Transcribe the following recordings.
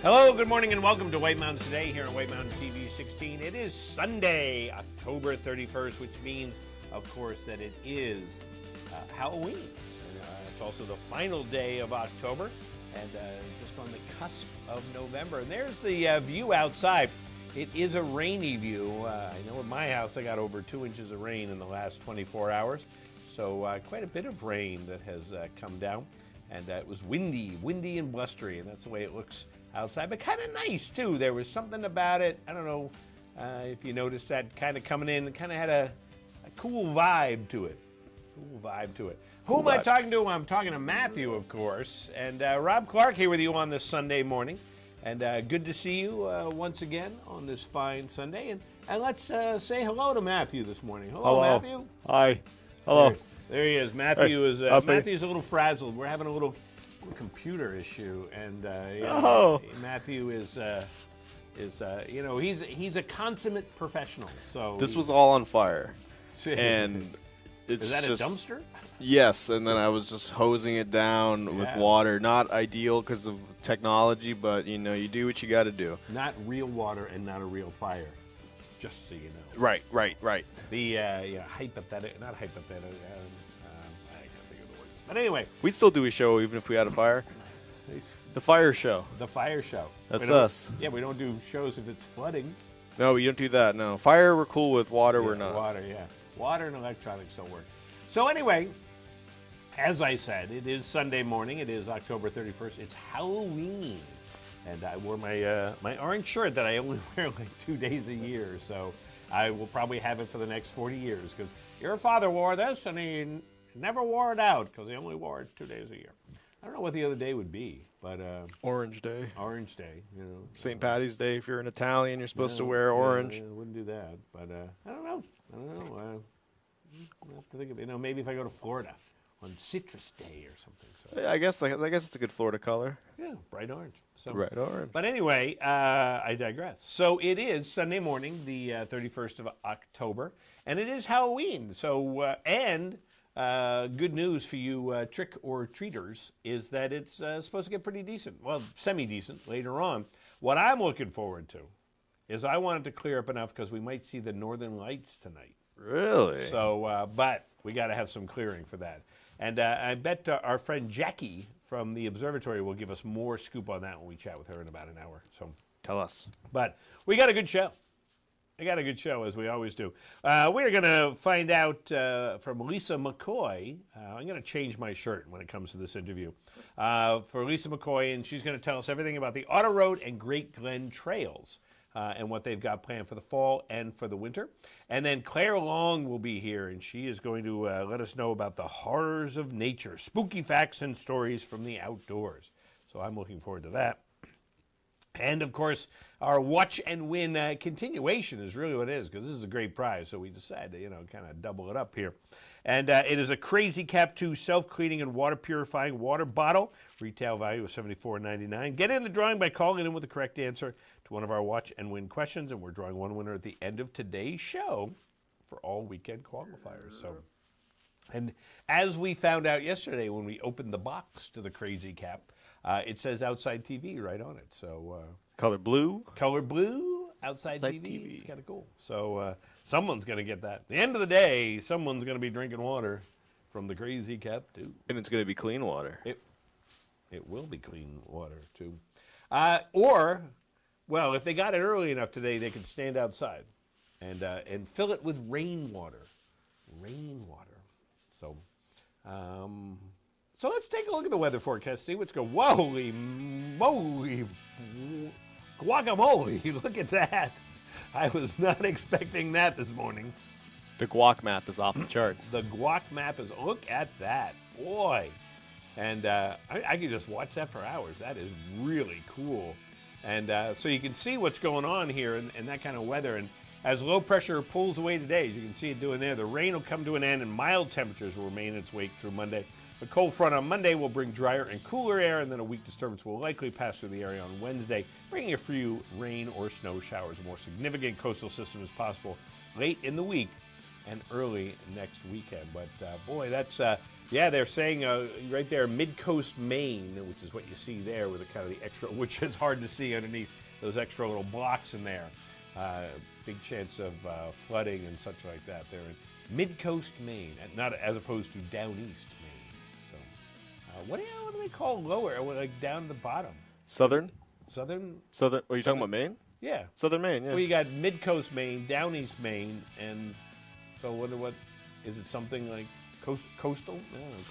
Hello, good morning, and welcome to White Mountains Today here on White Mountain TV 16. It is Sunday, October 31st, which means, of course, that it is Halloween. And, it's also the final day of October and just on the cusp of November. And there's the view outside. It is a rainy view. I know at my house I got over 2 inches of rain in the last 24 hours. So quite a bit of rain that has come down. And it was windy and blustery, and that's the way it looks outside, but kind of nice too. There was something about it. I don't know if you noticed that kind of coming in. It kind of had a cool vibe to it. Who am I talking to? I'm talking to Matthew, of course, and Rob Clark here with you on this Sunday morning. And good to see you once again on this fine Sunday. And let's say hello to Matthew this morning. Hello. Matthew. Hi. Hello. There he is. Matthew Hey, is Matthew's a little frazzled. We're having a little computer issue, and Matthew is he's a consummate professional. So this was all on fire, and it's is that just, a dumpster? Yes, and then I was just hosing it down with water. Not ideal because of technology, but you do what you got to do. Not real water and not a real fire. Just so you know. Right. The hypothetical, not hypothetical. I can't think of the word. But anyway, We'd still do a show even if we had a fire. The fire show. The fire show. That's us. Yeah, we don't do shows if it's flooding. No, you don't do that. No, fire we're cool with. Water we're not. Water and electronics don't work. So anyway, as I said, it is Sunday morning. It is October 31st. It's Halloween. And I wore my orange shirt that I only wear like 2 days a year. So I will probably have it for the next 40 years because your father wore this and he never wore it out because he only wore it 2 days a year. I don't know what the other day would be, but Orange Day. Orange Day, St. Patty's Day. If you're an Italian, you're supposed to wear orange. I wouldn't do that, but I don't know. I'll have to think of it. Maybe if I go to Florida on Citrus Day or something. So. I guess it's a good Florida color. Yeah, bright orange. So, bright orange. But anyway, I digress. So it is Sunday morning, the 31st of October, and it is Halloween. So good news for you trick or treaters is that it's supposed to get pretty decent. Well, semi-decent later on. What I'm looking forward to is I wanted to clear up enough because we might see the Northern Lights tonight. Really? So, but we got to have some clearing for that. And I bet our friend Jackie from the observatory will give us more scoop on that when we chat with her in about an hour. So Tell us. But we got a good show. As we always do. We're going to find out from Lisa McCoy. I'm going to change my shirt when it comes to this interview. For Lisa McCoy, and she's going to tell us everything about the Auto Road and Great Glen Trails. And what they've got planned for the fall and for the winter. And then Claire Long will be here, and she is going to let us know about the horrors of nature, spooky facts and stories from the outdoors. So I'm looking forward to that. And, of course, our Watch and Win continuation is really what it is, because this is a great prize, so we decided to, kind of double it up here. And it is a Crazy Cap 2 self-cleaning and water-purifying water bottle. Retail value of $74.99. Get in the drawing by calling in with the correct answer to one of our Watch and Win questions, and we're drawing one winner at the end of today's show for all weekend qualifiers. So, and as we found out yesterday when we opened the box to the Crazy Cap, it says Outside TV right on it. So Color blue, outside TV. It's kind of cool. So someone's going to get that. At the end of the day, someone's going to be drinking water from the Crazy Cap too. And it's going to be clean water. It will be clean water too. Well, if they got it early enough today, they could stand outside and fill it with rainwater. So. So let's take a look at the weather forecast, see what's going. Holy moly, guacamole, look at that. I was not expecting that this morning. The guac map is off the charts. The guac map is, look at that, boy. And I could just watch that for hours. That is really cool. And so you can see what's going on here in that kind of weather. And as low pressure pulls away today, as you can see it doing there, the rain will come to an end and mild temperatures will remain its wake through Monday. The cold front on Monday will bring drier and cooler air, and then a weak disturbance will likely pass through the area on Wednesday, bringing a few rain or snow showers. A more significant coastal system is possible late in the week and early next weekend. But boy, that's Yeah, they're saying right there, mid-coast Maine, which is what you see there with the kind of the extra, which is hard to see underneath those extra little blocks in there. Big chance of flooding and such like that. They're in mid-coast Maine, not as opposed to down east Maine. So, what do they call lower, like down at the bottom? Southern. Southern. Are you talking about Maine? Yeah. Southern Maine. Yeah. Well, you got mid-coast Maine, down east Maine, and so what is it? Something like coastal?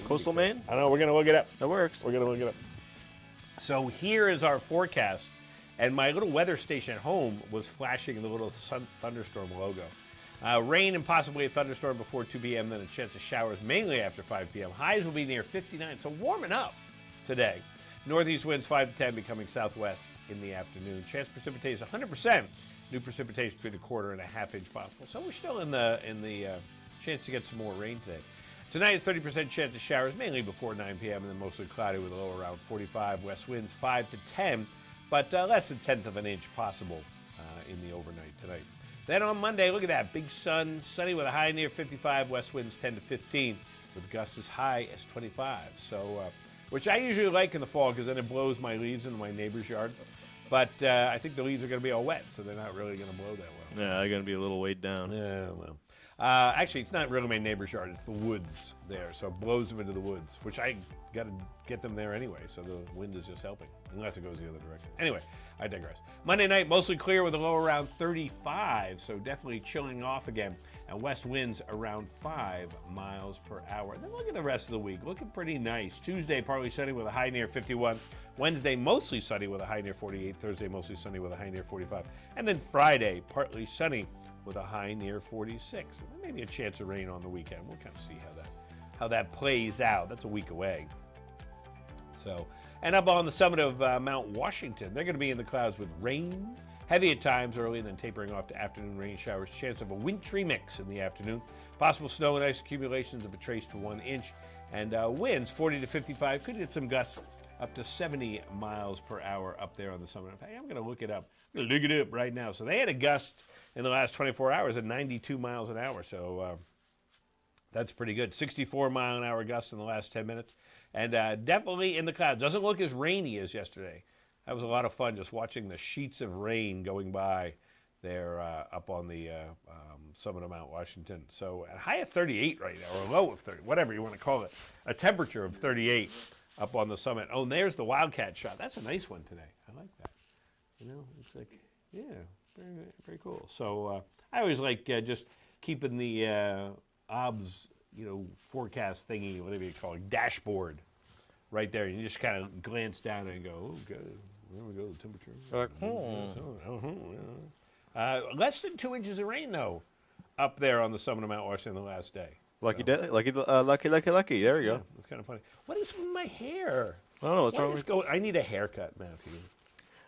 Coastal Maine? I don't know. We're gonna look it up. That works. We're gonna look it up. So here is our forecast, and my little weather station at home was flashing the little thunderstorm logo. Rain and possibly a thunderstorm before 2 p.m., then a chance of showers mainly after 5 p.m. Highs will be near 59, so warming up today. Northeast winds 5 to 10, becoming southwest in the afternoon. Chance precipitation 100%. New precipitation between 1/4 and a 1/2 inch possible. So we're still in the chance to get some more rain today. Tonight, 30% chance of showers, mainly before 9 p.m., and then mostly cloudy with a low around 45. West winds 5 to 10, but less than 1/10 of an inch possible in the overnight tonight. Then on Monday, look at that. Big sun, sunny with a high near 55. West winds 10 to 15, with gusts as high as 25. So, which I usually like in the fall because then it blows my leaves into my neighbor's yard. But I think the leaves are going to be all wet, so they're not really going to blow that well. Yeah, they're going to be a little weighed down. Yeah, well. Actually, it's not really my neighbor's yard. It's the woods there, so it blows them into the woods, which I got to get them there anyway, so the wind is just helping, unless it goes the other direction. Anyway, I digress. Monday night, mostly clear with a low around 35, so definitely chilling off again, and west winds around 5 miles per hour. Then look at the rest of the week, looking pretty nice. Tuesday, partly sunny with a high near 51. Wednesday, mostly sunny with a high near 48. Thursday, mostly sunny with a high near 45. And then Friday, partly sunny with a high near 46. And then maybe a chance of rain on the weekend. We'll kind of see how that plays out. That's a week away. So, and up on the summit of Mount Washington, they're going to be in the clouds with rain, heavy at times early, and then tapering off to afternoon rain showers. Chance of a wintry mix in the afternoon. Possible snow and ice accumulations of a trace to 1 inch. And winds 40 to 55. Could get some gusts up to 70 miles per hour up there on the summit. In fact, I'm going to look it up. I'm going to look it up right now. So they had a gust in the last 24 hours at 92 miles an hour. So that's pretty good. 64-mile-an-hour gusts in the last 10 minutes. And definitely in the clouds. Doesn't look as rainy as yesterday. That was a lot of fun just watching the sheets of rain going by there up on the summit of Mount Washington. So a high of 38 right now, or a low of 30, whatever you want to call it. A temperature of 38 up on the summit. Oh, and there's the Wildcat shot. That's a nice one today. I like that. You know, it's like, yeah, very, very cool. So I always like just keeping the OBS, forecast thingy, whatever you call it, dashboard right there. You just kind of glance down and go, oh, good. There we go, the temperature. Less than 2 inches of rain, though, up there on the summit of Mount Washington the last day. Lucky. There we go. Yeah, it's kind of funny. What is with my hair? I don't know what's wrong with going. I need a haircut, Matthew.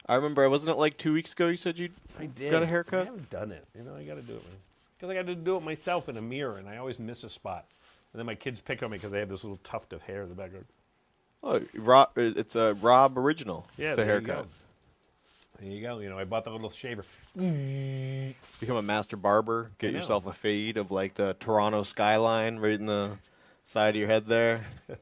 I remember, wasn't it like 2 weeks ago you said you got a haircut? I haven't done it. I got to do it, man. Because I got to do it myself in a mirror, and I always miss a spot. And then my kids pick on me because they have this little tuft of hair in the background. Oh, it's a Rob original. Yeah, the haircut. There you go. I bought the little shaver. Become a master barber. Get yourself a fade of like the Toronto skyline right in the side of your head there. The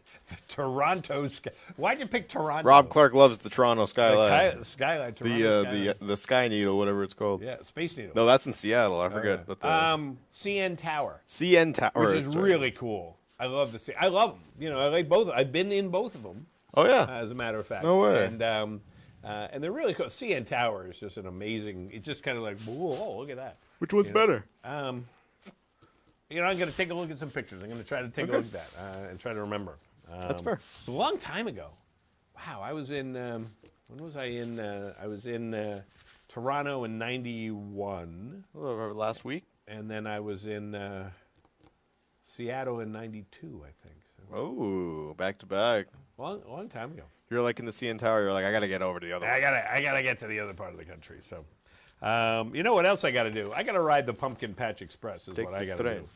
Toronto sky. Why'd you pick Toronto? Rob Clark loves the Toronto skyline. The skyline. Toronto skyline. The Sky Needle, whatever it's called. Yeah, Space Needle. No, that's in Seattle. I forget. What the CN Tower. CN Tower, which is really cool. I love the I love them. I like both. I've been in both of them. Oh yeah. As a matter of fact. No way. And they're really cool. CN Tower is just an amazing. It's just kind of like, whoa, look at that. Which one's better? I'm going to take a look at some pictures. I'm going to try to take a look at that and try to remember. That's fair. It's a long time ago. Wow, I was in. When was I in? I was in Toronto in '91. Last week. And then I was in Seattle in '92, I think. So. Oh, back to back. Long time ago. You're like in the CN Tower. You're like, I got to get over to the other. I gotta get to the other part of the country. So, you know what else I got to do? I got to ride the Pumpkin Patch Express. Is what I got to do.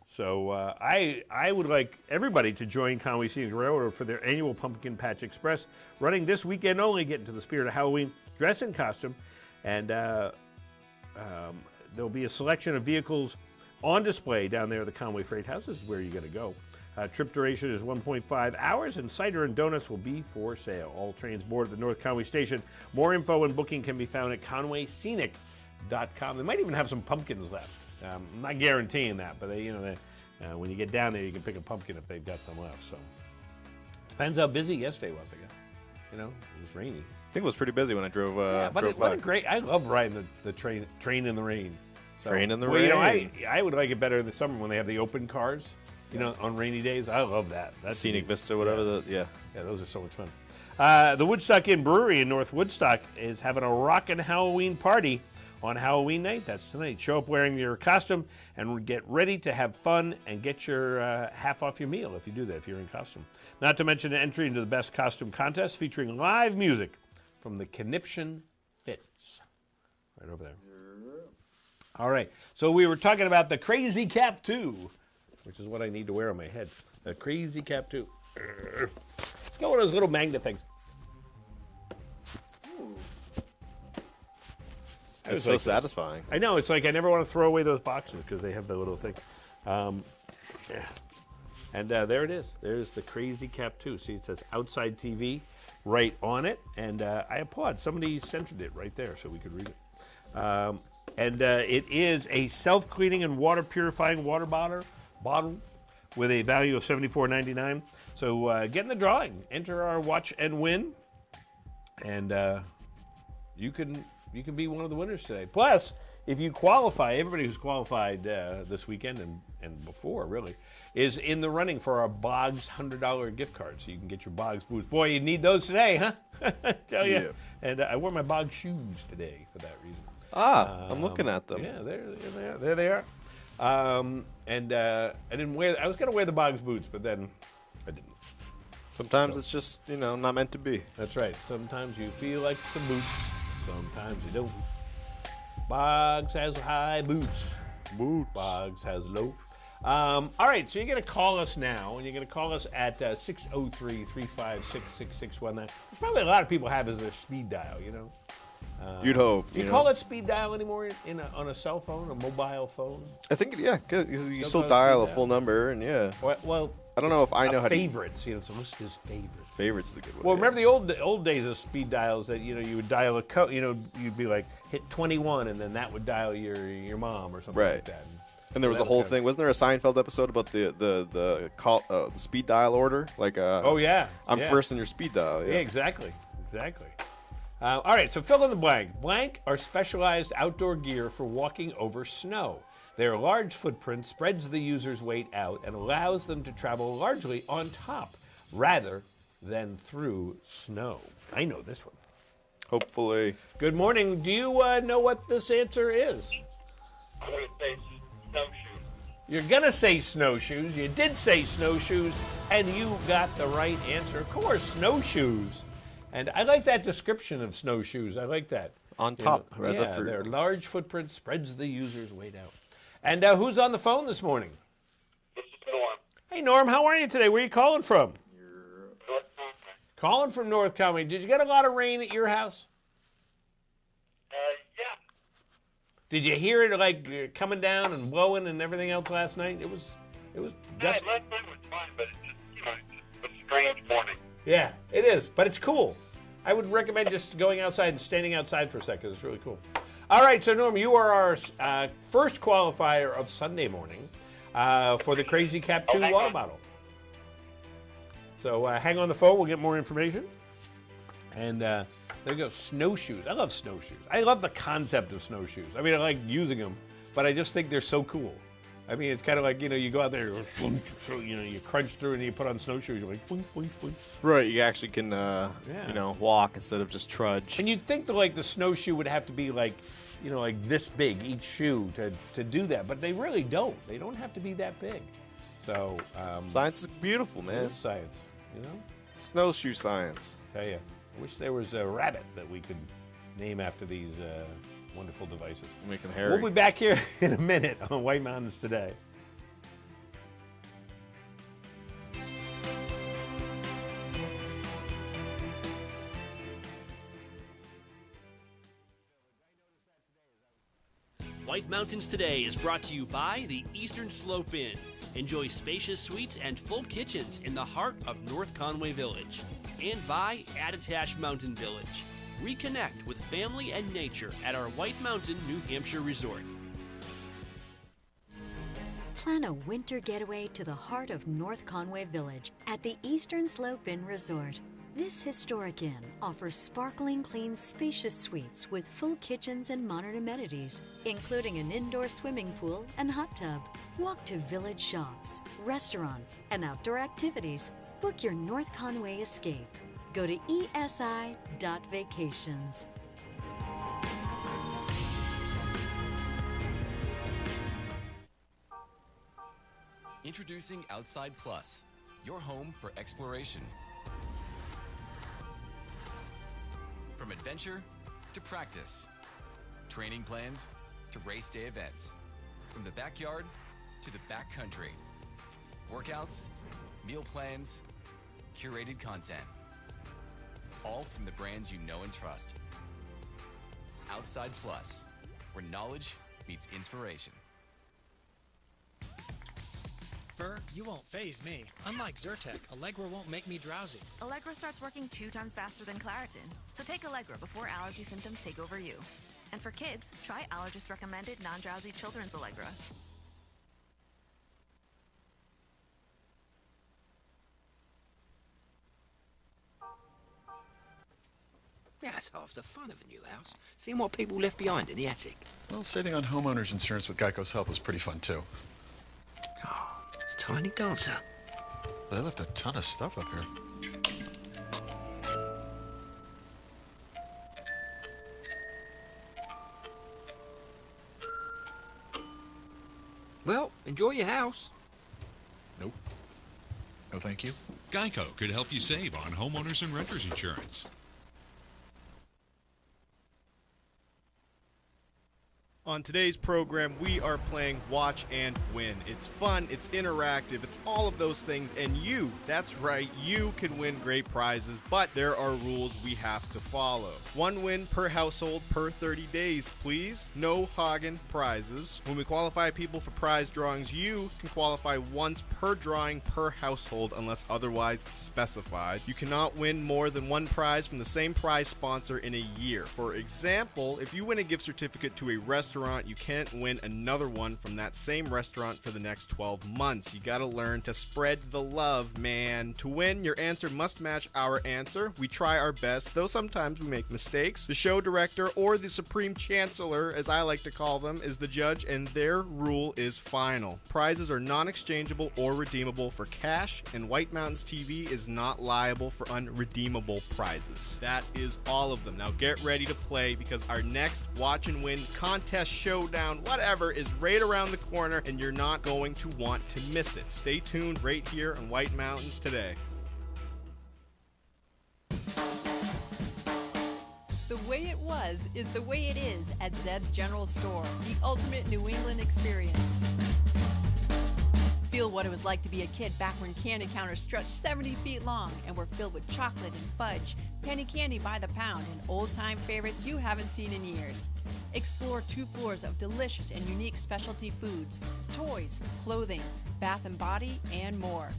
So I would like everybody to join Conway Scenic Railroad for their annual Pumpkin Patch Express, running this weekend only. Get into the spirit of Halloween, dress in costume, and there'll be a selection of vehicles on display down there at the Conway Freight House. This is where you're going to go. Trip duration is 1.5 hours, and cider and donuts will be for sale. All trains board at the North Conway Station. More info and booking can be found at conwayscenic.com. They might even have some pumpkins left. I'm not guaranteeing that, but when you get down there, you can pick a pumpkin if they've got some left. So depends how busy yesterday was, I guess. It was rainy. I think it was pretty busy when I drove. What a great! I love riding the train in the rain. So, Train in the rain. I would like it better in the summer when they have the open cars. On rainy days, I love that. That's Scenic Vista, whatever. Yeah, those are so much fun. The Woodstock Inn Brewery in North Woodstock is having a rockin' Halloween party on Halloween night. That's tonight. Show up wearing your costume and get ready to have fun and get your half off your meal if you do that, if you're in costume. Not to mention an entry into the best costume contest featuring live music from the Conniption Fits. Right over there. All right. So we were talking about the Crazy Cap 2. Which is what I need to wear on my head. A Crazy Cap 2. Let's go with those little magnet things. It's so satisfying. I know. It's like I never want to throw away those boxes because they have the little thing. And there it is. There's the Crazy Cap 2. See, it says Outside TV right on it. And I applaud. Somebody centered it right there so we could read it. It is a self-cleaning and water-purifying water bottle with a value of $74.99. So get in the drawing, enter our watch and win, and you can be one of the winners today. Plus, if you qualify, everybody who's qualified this weekend and before really is in the running for our Boggs $100 gift card. So you can get your Boggs boots. Boy, you need those today, huh? I tell you. Yeah. And I wore my Boggs shoes today for that reason. I'm looking at them. Yeah, there they are. I didn't wear. I was going to wear the Boggs boots, but then I didn't. Sometimes it's just not meant to be. That's right. Sometimes you feel like some boots. Sometimes you don't. Boggs has high boots. Boggs has low. All right, so you're going to call us now, and you're going to call us at 603-356-6619, which probably a lot of people have as their speed dial. You'd hope. Do you call it speed dial anymore on a cell phone, a mobile phone? I think, because you still dial a full number, and Well, I don't know if I know how to. Favorites, so list his favorites. Favorites is a good one. Well, remember the old days of speed dials that you would dial a code. You'd be like hit 21, and then that would dial your mom or something like that. And there was a whole thing. Wasn't there a Seinfeld episode about the speed dial order? Like, I'm first in your speed dial. Yeah, exactly. All right, so fill in the blank. Blank are specialized outdoor gear for walking over snow. Their large footprint spreads the user's weight out and allows them to travel largely on top rather than through snow. I know this one. Hopefully. Good morning. Do you know what this answer is? I'm going to say snowshoes. You're going to say snowshoes. You did say snowshoes, and you got the right answer. Of course, snowshoes. And I like that description of snowshoes. I like that. On top, rather through. Their large footprint spreads the user's weight out. And who's on the phone this morning? This is Norm. Hey, Norm, how are you today? Where are you calling from? North Conway. Calling from North Conway. Did you get a lot of rain at your house? Yeah. Did you hear it coming down and blowing and everything else last night? It was Last night was fine, but it was a strange morning. Yeah, it is, but it's cool. I would recommend just going outside and standing outside for a second. It's really cool. All right, so Norm, you are our first qualifier of Sunday morning for the Crazy Cap 2 water bottle. So hang on the phone. We'll get more information. And there you go, snowshoes. I love snowshoes. I love the concept of snowshoes. I mean, I like using them, but I just think they're so cool. I mean, it's kind of like, you go out there, you crunch through and you put on snowshoes. You're like, boing, boing, boing. Right, you actually can, walk instead of just trudge. And you'd think that, the snowshoe would have to be, like this big, each shoe, to do that. But they really don't. They don't have to be that big. So science is beautiful, man. It is science, Snowshoe science. Tell you, I wish there was a rabbit that we could name after these wonderful devices. Make them hairy. We'll be back here in a minute on White Mountains Today. White Mountains Today is brought to you by the Eastern Slope Inn. Enjoy spacious suites and full kitchens in the heart of North Conway Village. And by Attitash Mountain Village. Reconnect with family and nature at our White Mountain, New Hampshire resort. Plan a winter getaway to the heart of North Conway Village at the Eastern Slope Inn Resort. This historic inn offers sparkling, clean, spacious suites with full kitchens and modern amenities, including an indoor swimming pool and hot tub. Walk to village shops, restaurants, and outdoor activities. Book your North Conway escape. Go to esi.vacations. Introducing Outside Plus, your home for exploration. From adventure to practice, training plans to race day events, from the backyard to the backcountry, workouts, meal plans, curated content, all from the brands you know and trust. Outside Plus, where knowledge meets inspiration. Fur, you won't faze me. Unlike Zyrtec, Allegra won't make me drowsy. Allegra starts working 2 times faster than Claritin. So take Allegra before allergy symptoms take over you. And for kids, try allergist-recommended non-drowsy children's Allegra. That's half the fun of a new house. Seeing what people left behind in the attic. Well, saving on homeowners insurance with Geico's help was pretty fun, too. Oh, it's a tiny dancer. They left a ton of stuff up here. Well, enjoy your house. Nope. No, thank you. Geico could help you save on homeowners and renters insurance. On today's program, we are playing Watch and Win. It's fun, it's interactive, it's all of those things, and you, that's right, you can win great prizes, but there are rules we have to follow. 1 win per household per 30 days, please. No Hagen prizes. When we qualify people for prize drawings, you can qualify once per drawing per household unless otherwise specified. You cannot win more than 1 prize from the same prize sponsor in a year. For example, if you win a gift certificate to a restaurant, you can't win another one from that same restaurant for the next 12 months. You gotta learn to spread the love, man. To win, your answer must match our answer. We try our best, though sometimes we make mistakes. The show director, or the supreme chancellor, as I like to call them, is the judge, and their rule is final. Prizes are non-exchangeable or redeemable for cash, and White Mountains TV is not liable for unredeemable prizes. That is all of them. Now get ready to play, because our next Watch and Win contest, showdown, whatever, is right around the corner, and you're not going to want to miss it. Stay tuned right here on White Mountains Today. The way it was is the way it is at Zeb's General Store, the ultimate New England experience. Feel what it was like to be a kid back when candy counters stretched 70 feet long and were filled with chocolate and fudge, penny candy by the pound, and old-time favorites you haven't seen in years. Explore 2 floors of delicious and unique specialty foods, toys, clothing, bath and body, and more.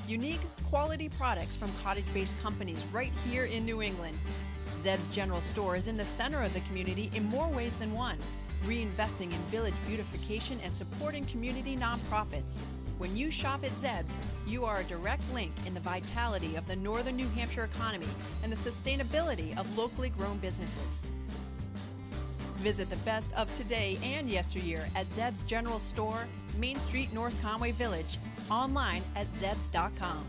Unique, quality products from cottage-based companies right here in New England. Zeb's General Store is in the center of the community in more ways than one, reinvesting in village beautification and supporting community nonprofits. When you shop at Zeb's, you are a direct link in the vitality of the northern New Hampshire economy and the sustainability of locally grown businesses. Visit the best of today and yesteryear at Zeb's General Store, Main Street, North Conway Village, online at zebs.com.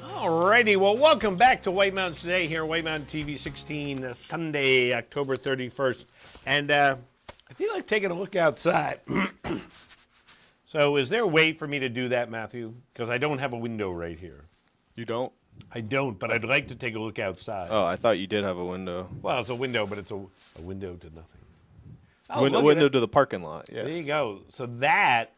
Alrighty, well, welcome back to White Mountains Today here on White Mountain TV 16, Sunday, October 31st. And I feel like taking a look outside. So is there a way for me to do that, Matthew? Because I don't have a window right here. You don't? I don't, but I'd like to take a look outside. Oh, I thought you did have a window. Well, it's a window, but it's a window to nothing. Oh, window to the parking lot, yeah. There you go. So that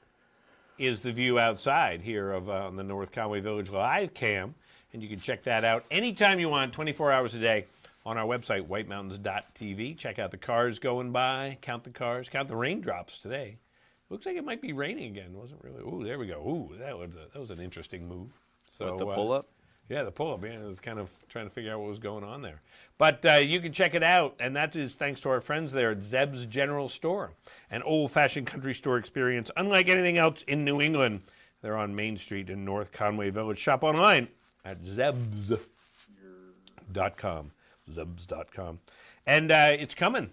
is the view outside here of on the North Conway Village Live Cam. and you can check that out anytime you want, 24 hours a day, on our website, whitemountains.tv. Check out the cars going by, count the cars, count the raindrops today. Looks like it might be raining again. Wasn't really. Ooh, there we go. Ooh, that was an interesting move. So With the pull-up? Yeah, the pull-up. Yeah, I was kind of trying to figure out what was going on there. But you can check it out, and that is thanks to our friends there at Zeb's General Store, an old-fashioned country store experience unlike anything else in New England. They're on Main Street in North Conway Village. Shop online at zebs.com. Zebs.com. And it's coming.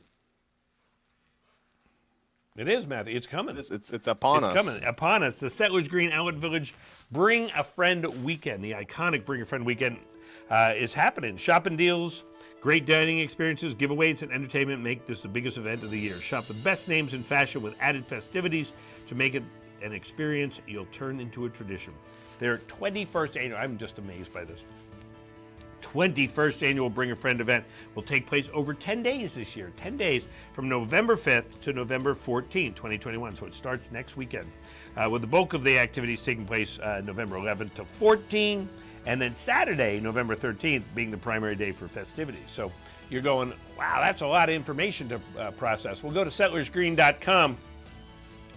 It is, Matthew. It's coming. It's upon us. It's coming. Upon us. The Settlers Green Outlet Village Bring a Friend Weekend, the iconic Bring a Friend Weekend, is happening. Shopping deals, great dining experiences, giveaways, and entertainment make this the biggest event of the year. Shop the best names in fashion with added festivities to make it an experience you'll turn into a tradition. Their 21st annual, I'm just amazed by this. 21st annual Bring a Friend event will take place over 10 days this year. 10 days from November 5th to November 14th, 2021. So it starts next weekend. With the bulk of the activities taking place November 11th to 14th, and then Saturday, November 13th, being the primary day for festivities. So you're going, wow, that's a lot of information to process. We'll go to settlersgreen.com.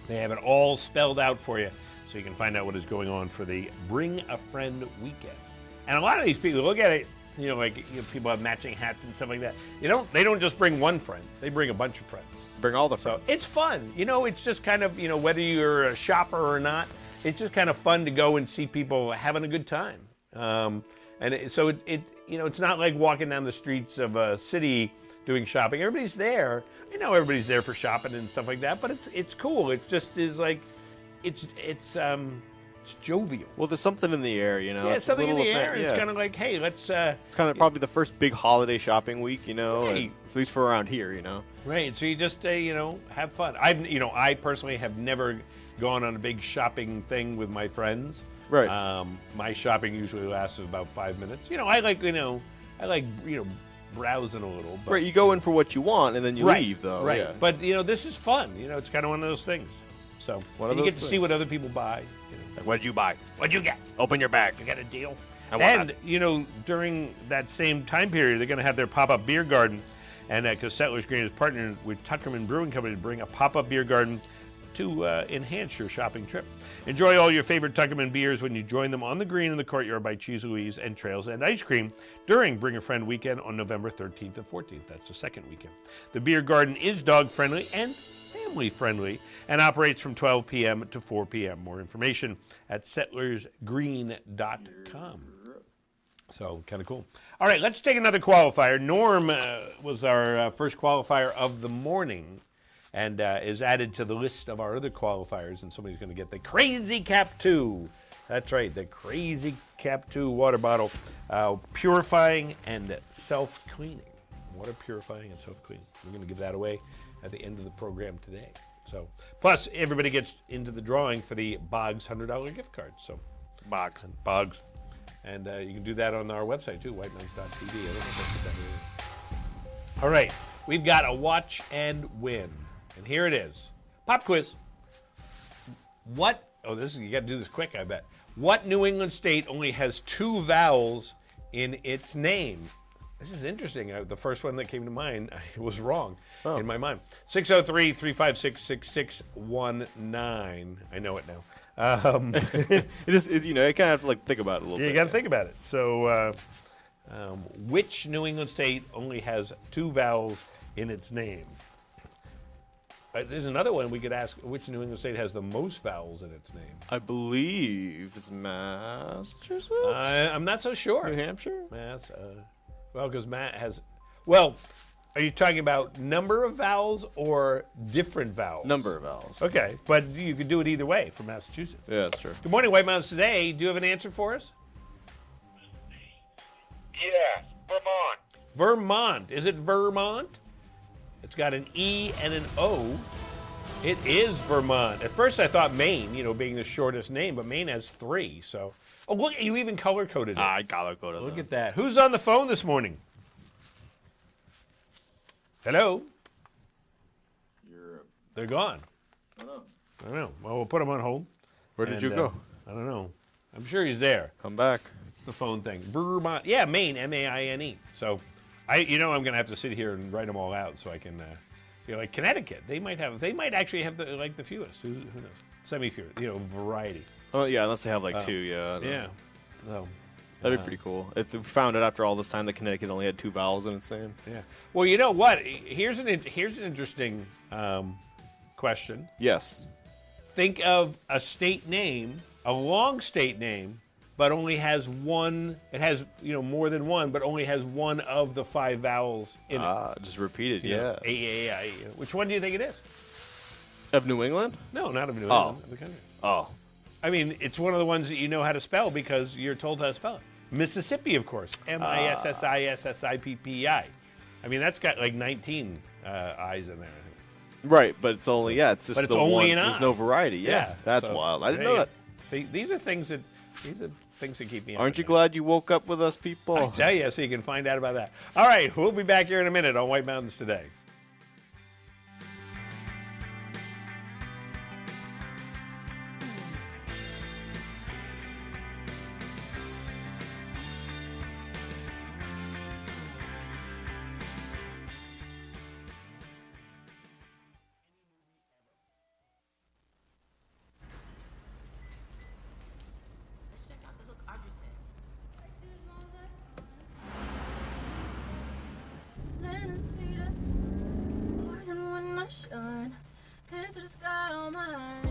They have it all spelled out for you, so you can find out what is going on for the Bring a Friend weekend. And a lot of these people look at it, people have matching hats and stuff like that. They don't just bring one friend; they bring a bunch of friends. Bring all the friends. So it's fun. It's just kind of whether you're a shopper or not, it's just kind of fun to go and see people having a good time. It's not like walking down the streets of a city doing shopping. Everybody's there. I know everybody's there for shopping and stuff like that, but it's cool. It just is like it's jovial. Well, there's something in the air, Yeah, It's something in the event, air. It's kind of like, hey, let's. It's kind of probably the first big holiday shopping week, Right. at least for around here, Right. So you just have fun. I personally have never gone on a big shopping thing with my friends. Right. My shopping usually lasts about 5 minutes. I like browsing a little. But, Right, you go in for what you want and then you leave, though. Right. Yeah. But this is fun. It's kind of one of those things. So you get to see what other people buy. What did you buy? What'd you get? Open your bag. You got a deal. And during that same time period, they're going to have their pop-up beer garden, and because Settlers Green is partnered with Tuckerman Brewing Company to bring a pop-up beer garden to enhance your shopping trip. Enjoy all your favorite Tuckerman beers when you join them on the green in the courtyard by Cheese Louise and Trails and Ice Cream during Bring a Friend weekend on November 13th and 14th. That's the second weekend. The beer garden is dog-friendly and family-friendly and operates from 12 p.m. to 4 p.m. More information at settlersgreen.com. So, kind of cool. All right, let's take another qualifier. Norm was our first qualifier of the morning and is added to the list of our other qualifiers, and somebody's going to get the Crazy Cap 2. That's right, the Crazy Cap 2 water bottle, purifying and self-cleaning. Water purifying and self-cleaning. We're going to give that away at the end of the program today. So, plus everybody gets into the drawing for the Boggs $100 gift card. So, Boggs. And you can do that on our website too, whitemountains.tv. All right, we've got a watch and win, and here it is. Pop quiz. You got to do this quick, I bet. What New England state only has 2 vowels in its name? This is interesting. The first one that came to mind was wrong in my mind. 603-356-6619. I know it now. You kind of have to think about it a little bit. You got to think about it. So, which New England state only has 2 vowels in its name? There's another one we could ask. Which New England state has the most vowels in its name? I believe it's Massachusetts. I'm not so sure. New Hampshire. Because Matt has. Well, are you talking about number of vowels or different vowels? Number of vowels. Okay, but you could do it either way for Massachusetts. Yeah, that's true. Good morning, White Mountains Today. Do you have an answer for us? Yes, Vermont. Vermont. Is it Vermont? It's got an E and an O. It is Vermont. At first I thought Maine, being the shortest name, but Maine has 3. So, look, you even color-coded it. I color-coded it. Look at that. Who's on the phone this morning? Hello? They're gone. I don't know. Well, we'll put them on hold. Where did you go? I don't know. I'm sure he's there. Come back. It's the phone thing. Vermont. Yeah, Maine, M-A-I-N-E. So, I'm going to have to sit here and write them all out so I can, like Connecticut. They might actually have the fewest. Who knows? Semi-fewest, variety. Oh, yeah, unless they have like 2, yeah. Yeah. So, that'd be pretty cool. If we found out after all this time that Connecticut only had 2 vowels in its name. Yeah. Well, you know what? Here's an interesting question. Yes. Think of a state name, a long state name, but only has one. It has more than one, but only has one of the 5 vowels in it. Just repeat it. Yeah. A. Which one do you think it is? Of New England? No, not of New England. Of the country. Oh. I mean, it's one of the ones that you know how to spell because you're told how to spell it. Mississippi, of course. Mississippi. I mean, that's got like 19 I's in there. Right, but it's only it's just but it's the only one. an I. There's no variety. Yeah, that's wild. I didn't know that. These are things that keep me. Aren't you glad you woke up with us, people? I tell you, so you can find out about that. All right, we'll be back here in a minute on White Mountains Today. Hands to the sky on mine.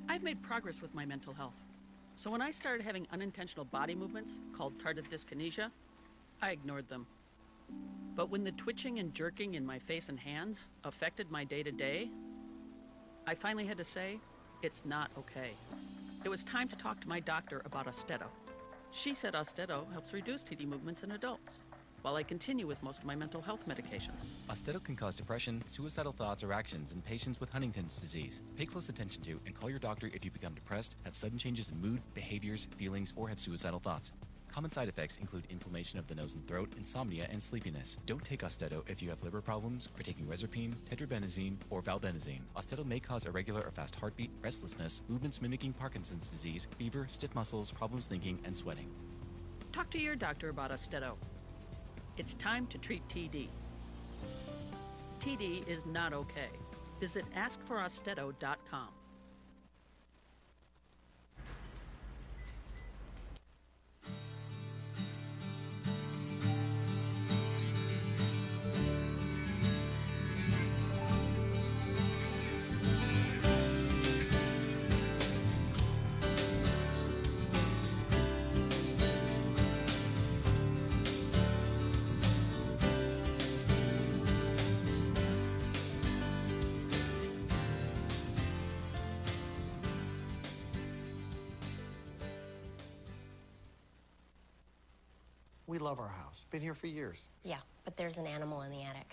I've made progress with my mental health. So when I started having unintentional body movements called tardive dyskinesia, I ignored them. But when the twitching and jerking in my face and hands affected my day-to-day, I finally had to say, it's not okay. It was time to talk to my doctor about Austedo. She said Austedo helps reduce TD movements in adults, while I continue with most of my mental health medications. Austedo can cause depression, suicidal thoughts, or actions in patients with Huntington's disease. Pay close attention to and call your doctor if you become depressed, have sudden changes in mood, behaviors, feelings, or have suicidal thoughts. Common side effects include inflammation of the nose and throat, insomnia, and sleepiness. Don't take Austedo if you have liver problems, are taking Rezapine, tetrabenazine, or valbenazine. Austedo may cause irregular or fast heartbeat, restlessness, movements mimicking Parkinson's disease, fever, stiff muscles, problems thinking, and sweating. Talk to your doctor about Austedo. It's time to treat TD. TD is not okay. Visit askforaustedo.com. We love our house. Been here for years. Yeah, but there's an animal in the attic.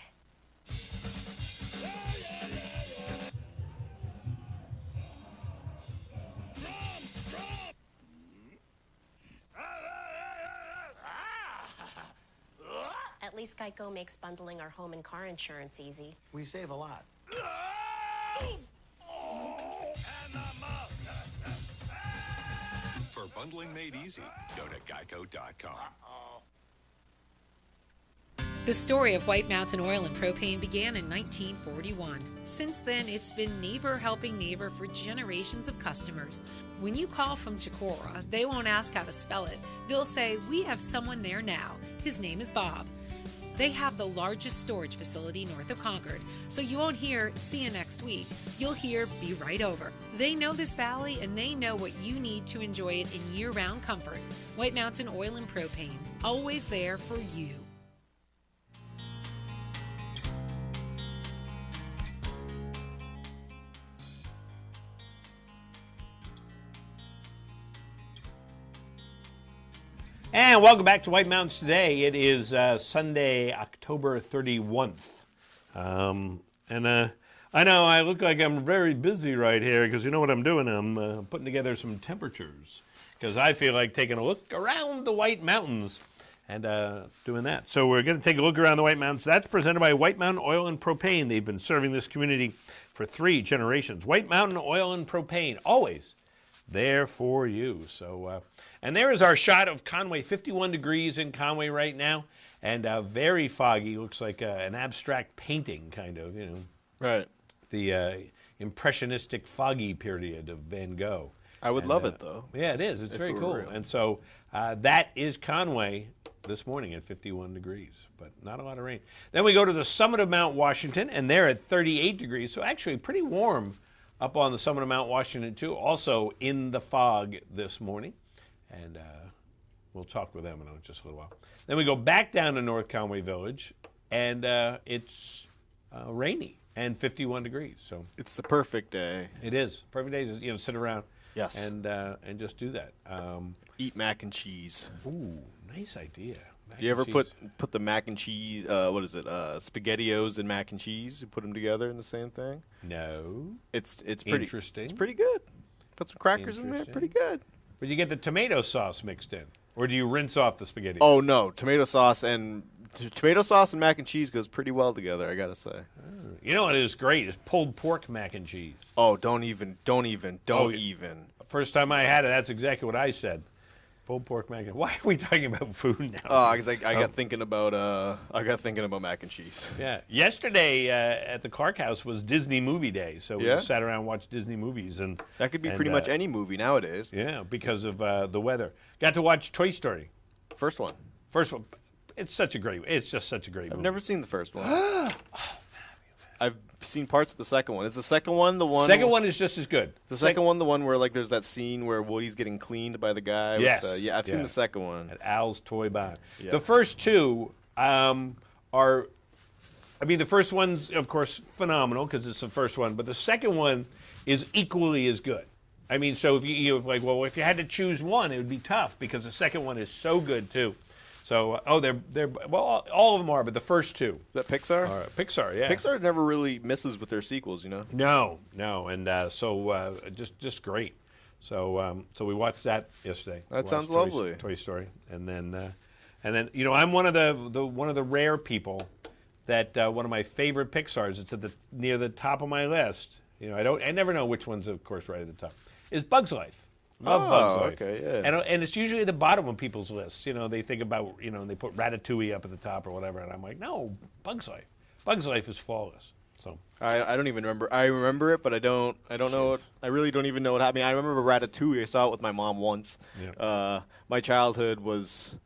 At least Geico makes bundling our home and car insurance easy. We save a lot. For bundling made easy, go to geico.com. The story of White Mountain Oil and Propane began in 1941. Since then, it's been neighbor helping neighbor for generations of customers. When you call from Chicora, they won't ask how to spell it. They'll say, "We have someone there now. His name is Bob." They have the largest storage facility north of Concord, so you won't hear, see you next week. You'll hear, be right over. They know this valley and they know what you need to enjoy it in year-round comfort. White Mountain Oil and Propane, always there for you. And welcome back to White Mountains Today. It is Sunday, October 31st. I know I look like I'm very busy right here because you know what I'm doing? I'm putting together some temperatures because I feel like taking a look around the White Mountains and doing that. So we're going to take a look around the White Mountains. That's presented by White Mountain Oil and Propane. They've been serving this community for 3 generations. White Mountain Oil and Propane, always there for you. So, and there is our shot of Conway, 51 degrees in Conway right now, and very foggy. Looks like an abstract painting, kind of, you know. Right. The impressionistic foggy period of Van Gogh. I would love it, though. Yeah, it is. It's very cool. Real. And so that is Conway this morning at 51 degrees, but not a lot of rain. Then we go to the summit of Mount Washington, and they're at 38 degrees, so actually pretty warm up on the summit of Mount Washington, too. Also in the fog this morning, and we'll talk with them in just a little while. Then we go back down to North Conway Village, and it's rainy and 51 degrees. So it's the perfect day. It is. Perfect day to sit around. Yes. And just do that. Eat mac and cheese. Ooh, nice idea. You ever put the mac and cheese, what is it, SpaghettiOs and mac and cheese, put them together in the same thing? No. It's pretty interesting. It's pretty good. Put some crackers in there, pretty good. But you get the tomato sauce mixed in, or do you rinse off the spaghetti? Oh no, tomato sauce and mac and cheese goes pretty well together, I gotta say. You know what is great is pulled pork mac and cheese. Oh, don't even. First time I had it, that's exactly what I said. Pulled pork mac and. Why are we talking about food now? Oh, because I got thinking about mac and cheese. Yeah, yesterday at the Clark House was Disney Movie Day, so we just sat around and watched Disney movies, and that could be pretty much any movie nowadays. Yeah, because of the weather. Got to watch Toy Story. First one. It's just such a great movie. I've never seen the first one. I've seen parts of the second one. Is the second one the one? Second one is just as good. The second one, the one where there's that scene where Woody's getting cleaned by the guy. Yes. I've seen the second one. At Al's Toy Barn. Yeah. The first two are, the first one's, of course, phenomenal because it's the first one, but the second one is equally as good. So if if you had to choose one, it would be tough because the second one is so good too. So, all of them are, but the first two. Is that Pixar? Pixar, yeah. Pixar never really misses with their sequels, you know? No, and just great. So we watched that yesterday. That sounds lovely. Toy Story, and then I'm one of the rare people that one of my favorite Pixars. It's near the top of my list. I never know which one's, of course, right at the top. Is Bug's Life. Love Bug's Life. Okay, yeah. And it's usually at the bottom of people's lists. They think about, they put Ratatouille up at the top or whatever, and I'm like, no, Bug's Life. Bug's Life is flawless. So I don't even remember. I remember it, but I don't know it. I really don't even know what happened. I remember Ratatouille. I saw it with my mom once. Yeah. My childhood was.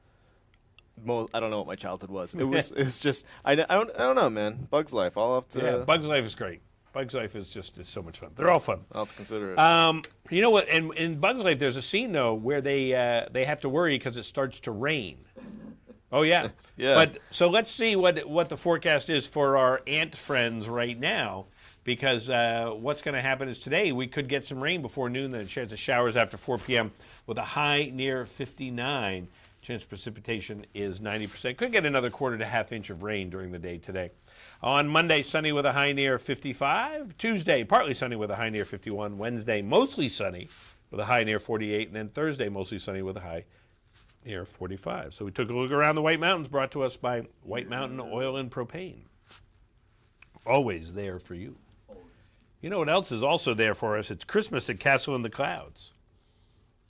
I don't know what my childhood was. It was. It's just. I don't know, man. Bug's Life. I'll have to. Yeah, Bug's Life is great. Bug's Life is so much fun. They're all fun. I'll have to consider it. You know what? In Bug's Life, there's a scene though where they have to worry because it starts to rain. Oh yeah, yeah. But so let's see what the forecast is for our ant friends right now, because what's going to happen is today we could get some rain before noon. Then a chance of showers after 4 p.m. with a high near 59. Chance of precipitation is 90%. Could get another quarter to half inch of rain during the day today. On Monday, sunny with a high near 55. Tuesday, partly sunny with a high near 51. Wednesday, mostly sunny with a high near 48. And then Thursday, mostly sunny with a high near 45. So we took a look around the White Mountains, brought to us by White Mountain Oil and Propane. Always there for you. You know what else is also there for us? It's Christmas at Castle in the Clouds.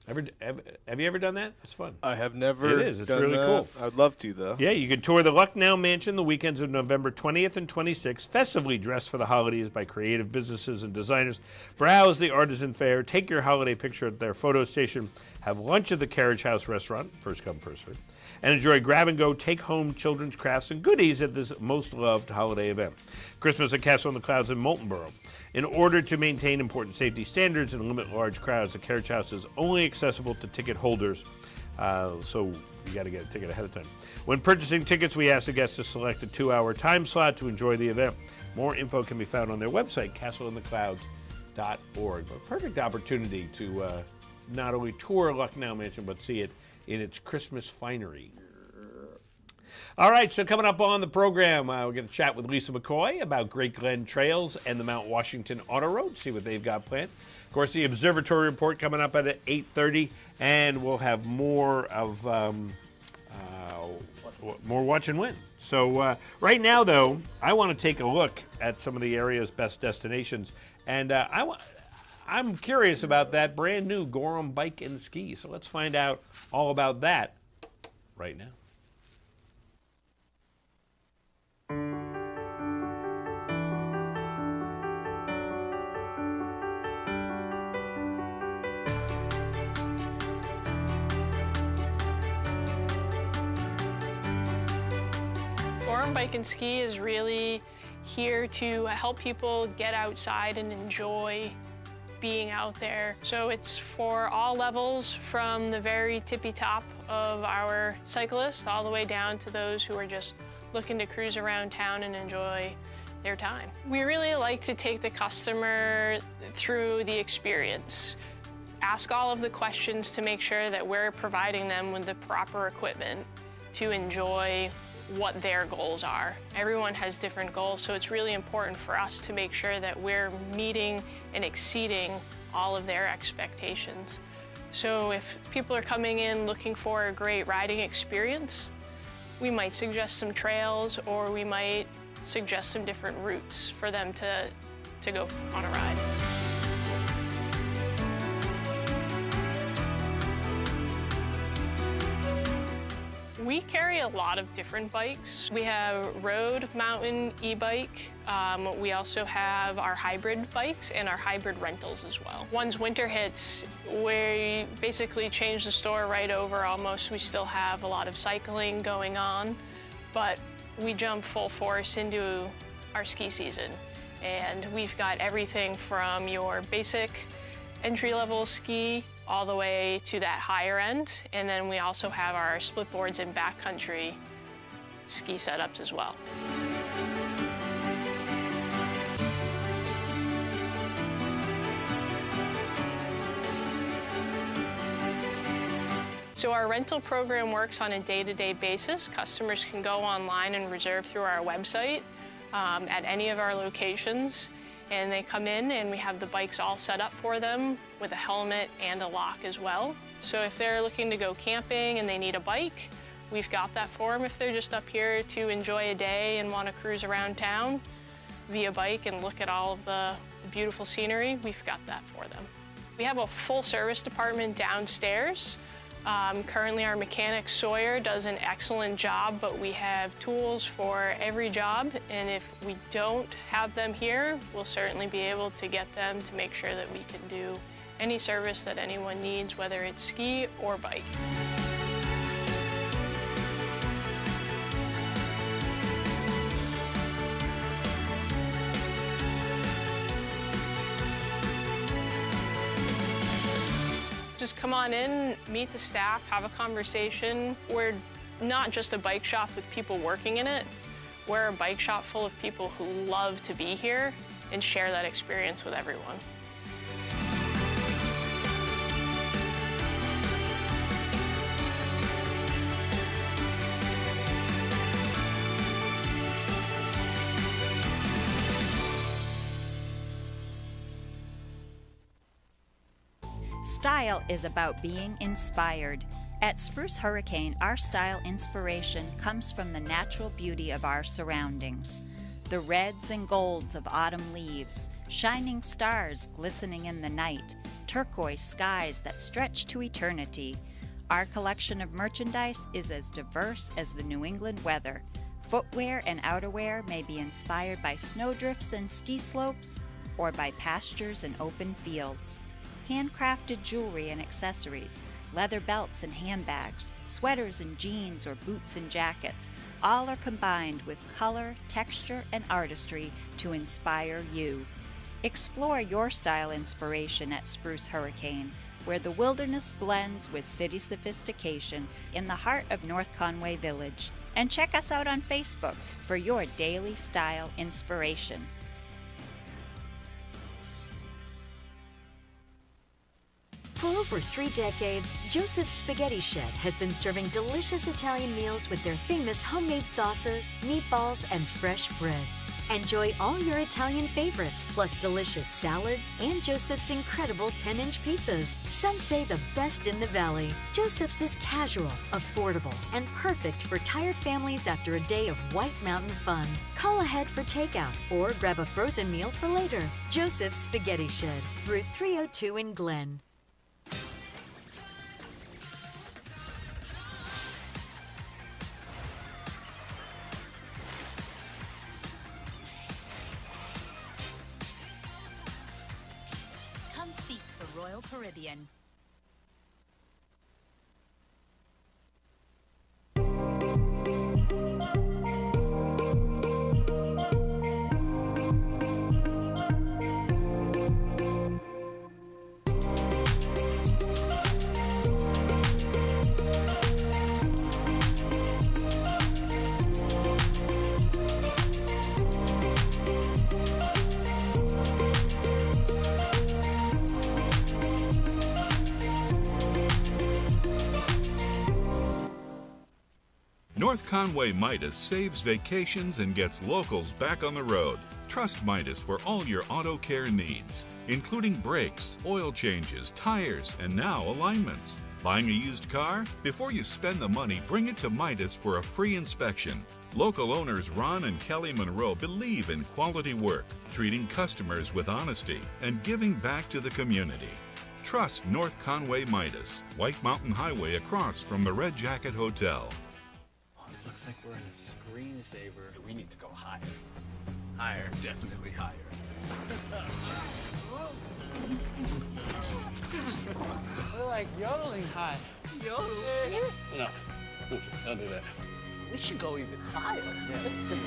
Have you ever done that? It's fun. I have never. It is. It's really cool. I'd love to, though. Yeah, you can tour the Lucknow Mansion the weekends of November 20th and 26th, festively dressed for the holidays by creative businesses and designers. Browse the artisan fair, take your holiday picture at their photo station, have lunch at the Carriage House restaurant, first come, first served. and enjoy grab-and-go, take-home children's crafts and goodies at this most-loved holiday event. Christmas at Castle in the Clouds in Moultonborough. In order to maintain important safety standards and limit large crowds, the carriage house is only accessible to ticket holders, so you got to get a ticket ahead of time. When purchasing tickets, we ask the guests to select a 2-hour time slot to enjoy the event. More info can be found on their website, castleintheclouds.org. A perfect opportunity to not only tour Lucknow Mansion, but see it in its Christmas finery. All right, so coming up on the program, we're going to chat with Lisa McCoy about Great Glen Trails and the Mount Washington Auto Road, see what they've got planned. Of course, the Observatory Report coming up at 8:30, and we'll have more of more Watch and Win. So right now, though, I want to take a look at some of the area's best destinations, and I'm curious about that brand new Gorham Bike and Ski. So let's find out all about that right now. Gorham Bike and Ski is really here to help people get outside and enjoy being out there. So it's for all levels, from the very tippy top of our cyclists all the way down to those who are just looking to cruise around town and enjoy their time. We really like to take the customer through the experience. Ask all of the questions to make sure that we're providing them with the proper equipment to enjoy what their goals are. Everyone has different goals, so it's really important for us to make sure that we're meeting and exceeding all of their expectations. So if people are coming in looking for a great riding experience, we might suggest some trails, or we might suggest some different routes for them to go on a ride. We carry a lot of different bikes. We have road, mountain, e-bike. We also have our hybrid bikes and our hybrid rentals as well. Once winter hits, we basically change the store right over almost. We still have a lot of cycling going on, but we jump full force into our ski season. And we've got everything from your basic entry-level ski all the way to that higher end. And then we also have our split boards and backcountry ski setups as well. So our rental program works on a day-to-day basis. Customers can go online and reserve through our website at any of our locations. And they come in and we have the bikes all set up for them with a helmet and a lock as well. So if they're looking to go camping and they need a bike, we've got that for them. If they're just up here to enjoy a day and want to cruise around town via bike and look at all of the beautiful scenery, we've got that for them. We have a full service department downstairs. Currently our mechanic Sawyer does an excellent job, but we have tools for every job, and if we don't have them here, we'll certainly be able to get them to make sure that we can do any service that anyone needs, whether it's ski or bike. Just come on in, meet the staff, have a conversation. We're not just a bike shop with people working in it. We're a bike shop full of people who love to be here and share that experience with everyone. Style is about being inspired. At Spruce Hurricane, our style inspiration comes from the natural beauty of our surroundings. The reds and golds of autumn leaves, shining stars glistening in the night, turquoise skies that stretch to eternity. Our collection of merchandise is as diverse as the New England weather. Footwear and outerwear may be inspired by snowdrifts and ski slopes, or by pastures and open fields. Handcrafted jewelry and accessories leather belts and handbags, sweaters and jeans, or boots and jackets, all are combined with color, texture, and artistry to inspire you. Explore your style inspiration at Spruce Hurricane, where the wilderness blends with city sophistication in the heart of North Conway Village. And check us out on Facebook for your daily style inspiration. For over 3 decades, Joseph's Spaghetti Shed has been serving delicious Italian meals with their famous homemade sauces, meatballs, and fresh breads. Enjoy all your Italian favorites, plus delicious salads and Joseph's incredible 10-inch pizzas. Some say the best in the valley. Joseph's is casual, affordable, and perfect for tired families after a day of White Mountain fun. Call ahead for takeout or grab a frozen meal for later. Joseph's Spaghetti Shed, Route 302 in Glen. Royal Caribbean. North Conway Midas saves vacations and gets locals back on the road. Trust Midas for all your auto care needs, including brakes, oil changes, tires, and now alignments. Buying a used car? Before you spend the money, bring it to Midas for a free inspection. Local owners Ron and Kelly Monroe believe in quality work, treating customers with honesty, and giving back to the community. Trust North Conway Midas, White Mountain Highway across from the Red Jacket Hotel. Looks like we're in a screensaver. We need to go higher. Higher, definitely higher. We're like yodeling high. Yodeling? No, don't do that. We should go even higher. Yeah, let's do it.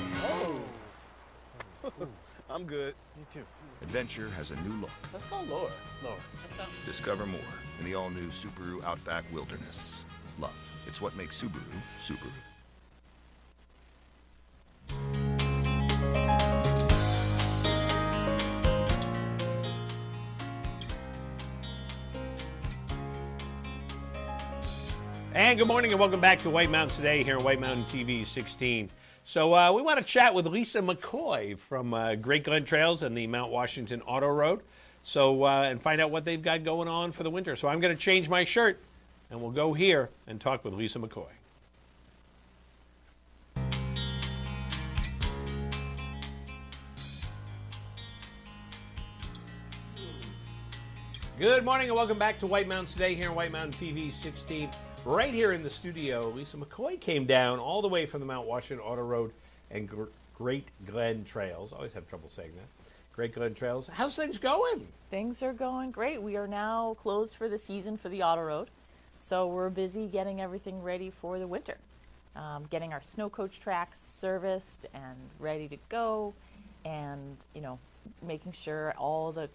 Oh. I'm good. Me too. Adventure has a new look. Let's go lower. Lower. That sounds good. Discover more in the all-new Subaru Outback Wilderness. Love. It's what makes Subaru, Subaru. And good morning and welcome back to White Mountains Today here on White Mountain TV 16. So we want to chat with Lisa McCoy from Great Glen Trails and the Mount Washington Auto Road. So and find out what they've got going on for the winter. So I'm going to change my shirt and we'll go here and talk with Lisa McCoy. Good morning and welcome back to White Mountains Today here on White Mountain TV 16. Right here in the studio, Lisa McCoy came down all the way from the Mount Washington Auto Road and Great Glen Trails. Always have trouble saying that. Great Glen Trails. How's things going? Things are going great. We are now closed for the season for the Auto Road. So we're busy getting everything ready for the winter. Getting our snow coach tracks serviced and ready to go. And, making sure all the,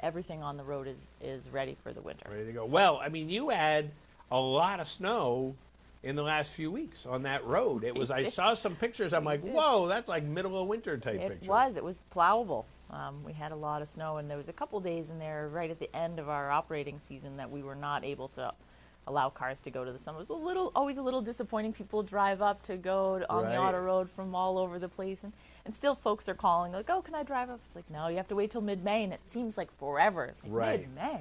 everything on the road is ready for the winter. Ready to go. Well, I mean, you had a lot of snow in the last few weeks on that road. It was. I saw some pictures. I'm like, whoa, that's like middle of winter type picture. It was plowable. We had a lot of snow, and there was a couple days in there right at the end of our operating season that we were not able to allow cars to go to the summer. It was always a little disappointing. People drive up to go on the auto road from all over the place, and still folks are calling like, oh, can I drive up? It's like, no, you have to wait till mid-May, and it seems like forever. Like mid-May.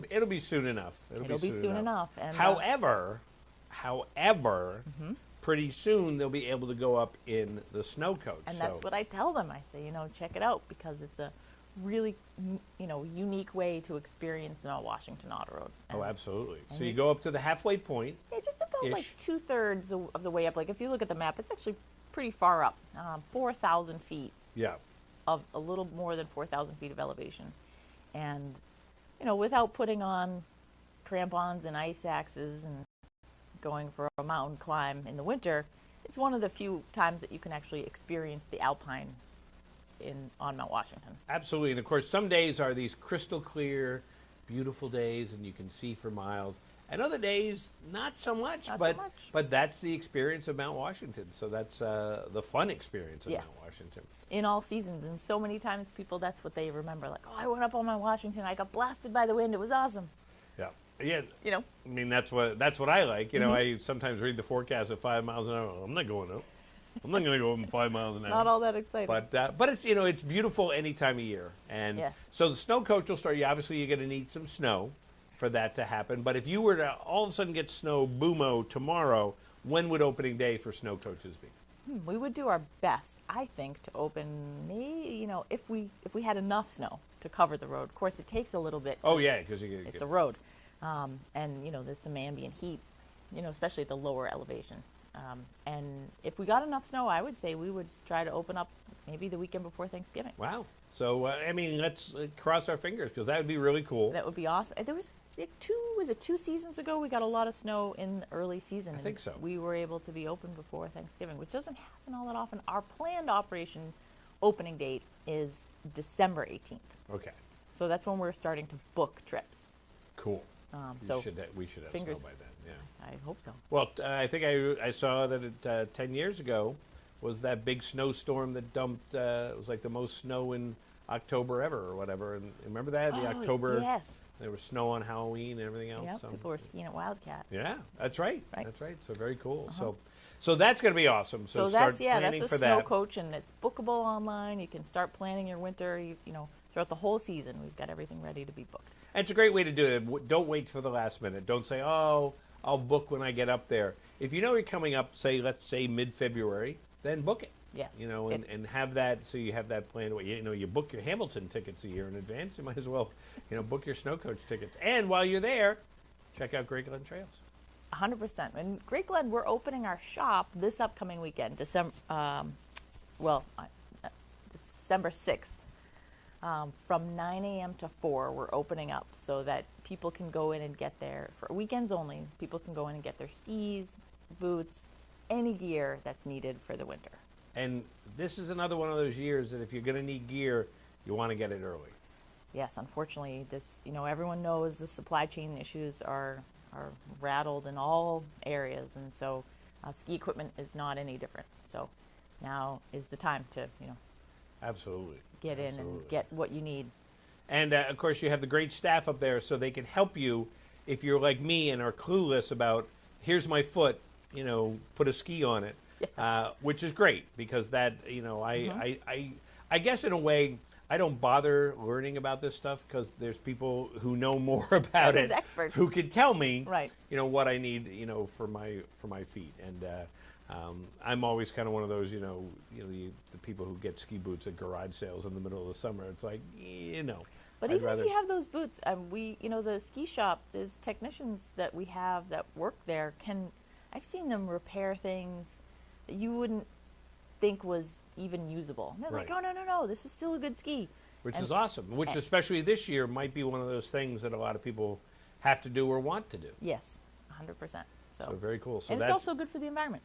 It'll be soon enough. It'll be soon enough. And, however, pretty soon they'll be able to go up in the snow coach. And that's what I tell them. I say, check it out because it's a really, unique way to experience the Mount Washington Auto Road. And, absolutely. So you go up to the halfway point. Yeah, just about like 2/3 of the way up. Like if you look at the map, it's actually pretty far up, 4,000 feet. Yeah. Of a little more than 4,000 feet of elevation, and without putting on crampons and ice axes and going for a mountain climb in the winter, it's one of the few times that you can actually experience the alpine on Mount Washington. Absolutely. And of course, some days are these crystal clear, beautiful days, and you can see for miles. And other days, not so much. But that's the experience of Mount Washington. So that's the fun experience of Mount Washington. In all seasons. And so many times people, that's what they remember. Like, oh, I went up on Mount Washington. I got blasted by the wind. It was awesome. Yeah. Yeah. You know. I mean, that's what I like. You know, I sometimes read the forecast at 5 miles an hour. I'm not going up. I'm not going to go up 5 miles an hour. Not all that exciting. But it's, it's beautiful any time of year. And so the snow coach will start. Obviously, you're going to need some snow for that to happen. But if you were to all of a sudden get snow boomo tomorrow, when would opening day for snow coaches be? We would do our best, I think, to open maybe, if we had enough snow to cover the road. Of course, it takes a little bit. Oh, yeah, because it's a road. And, there's some ambient heat, especially at the lower elevation. And if we got enough snow, I would say we would try to open up maybe the weekend before Thanksgiving. Wow. So, let's cross our fingers because that would be really cool. That would be awesome. There was 2 seasons ago, we got a lot of snow in the early season. I think so. We were able to be open before Thanksgiving, which doesn't happen all that often. Our planned operation opening date is December 18th. Okay. So that's when we're starting to book trips. Cool. So we should have fingers, snow by then. Yeah. I hope so. Well, I think I saw that 10 years ago was that big snowstorm that dumped. It was like the most snow in October ever or whatever. And remember that? The October. Yes. There was snow on Halloween and everything else. Yeah, people were skiing at Wildcat. Yeah, that's right. That's right. So very cool. So that's going to be awesome. So start planning that's for a snow that. coach, and it's bookable online. You can start planning your winter. Throughout the whole season, we've got everything ready to be booked. And it's a great way to do it. Don't wait for the last minute. Don't say, oh, I'll book when I get up there. If you know you're coming up, let's say mid-February, then book it. Yes. And have that, so you have that planned. You book your Hamilton tickets a year in advance. You might as well, book your snow coach tickets. And while you're there, check out Great Glen Trails. 100%. And Great Glen, we're opening our shop this upcoming weekend, December 6th. From 9 a.m. to 4, we're opening up so that people can go in and get their, for weekends only, people can go in and get their skis, boots, any gear that's needed for the winter. And this is another one of those years that if you're going to need gear, you want to get it early. Yes, unfortunately, everyone knows the supply chain issues are rattled in all areas, and so ski equipment is not any different. So now is the time to, Absolutely. Get in and get what you need. And, of course, you have the great staff up there so they can help you if you're like me and are clueless about, here's my foot, put a ski on it, yes. Which is great because that, I guess in a way, I don't bother learning about this stuff because there's people who know more about it, experts who can tell me, right. What I need, for my feet. And I'm always kind of one of those, the people who get ski boots at garage sales in the middle of the summer. It's like, But even if you have those boots, the ski shop, there's technicians that we have that work there. I've seen them repair things that you wouldn't think was even usable. And they're like, oh, no, this is still a good ski. Which is awesome, which especially this year might be one of those things that a lot of people have to do or want to do. Yes, 100%. So very cool. So and it's also good for the environment.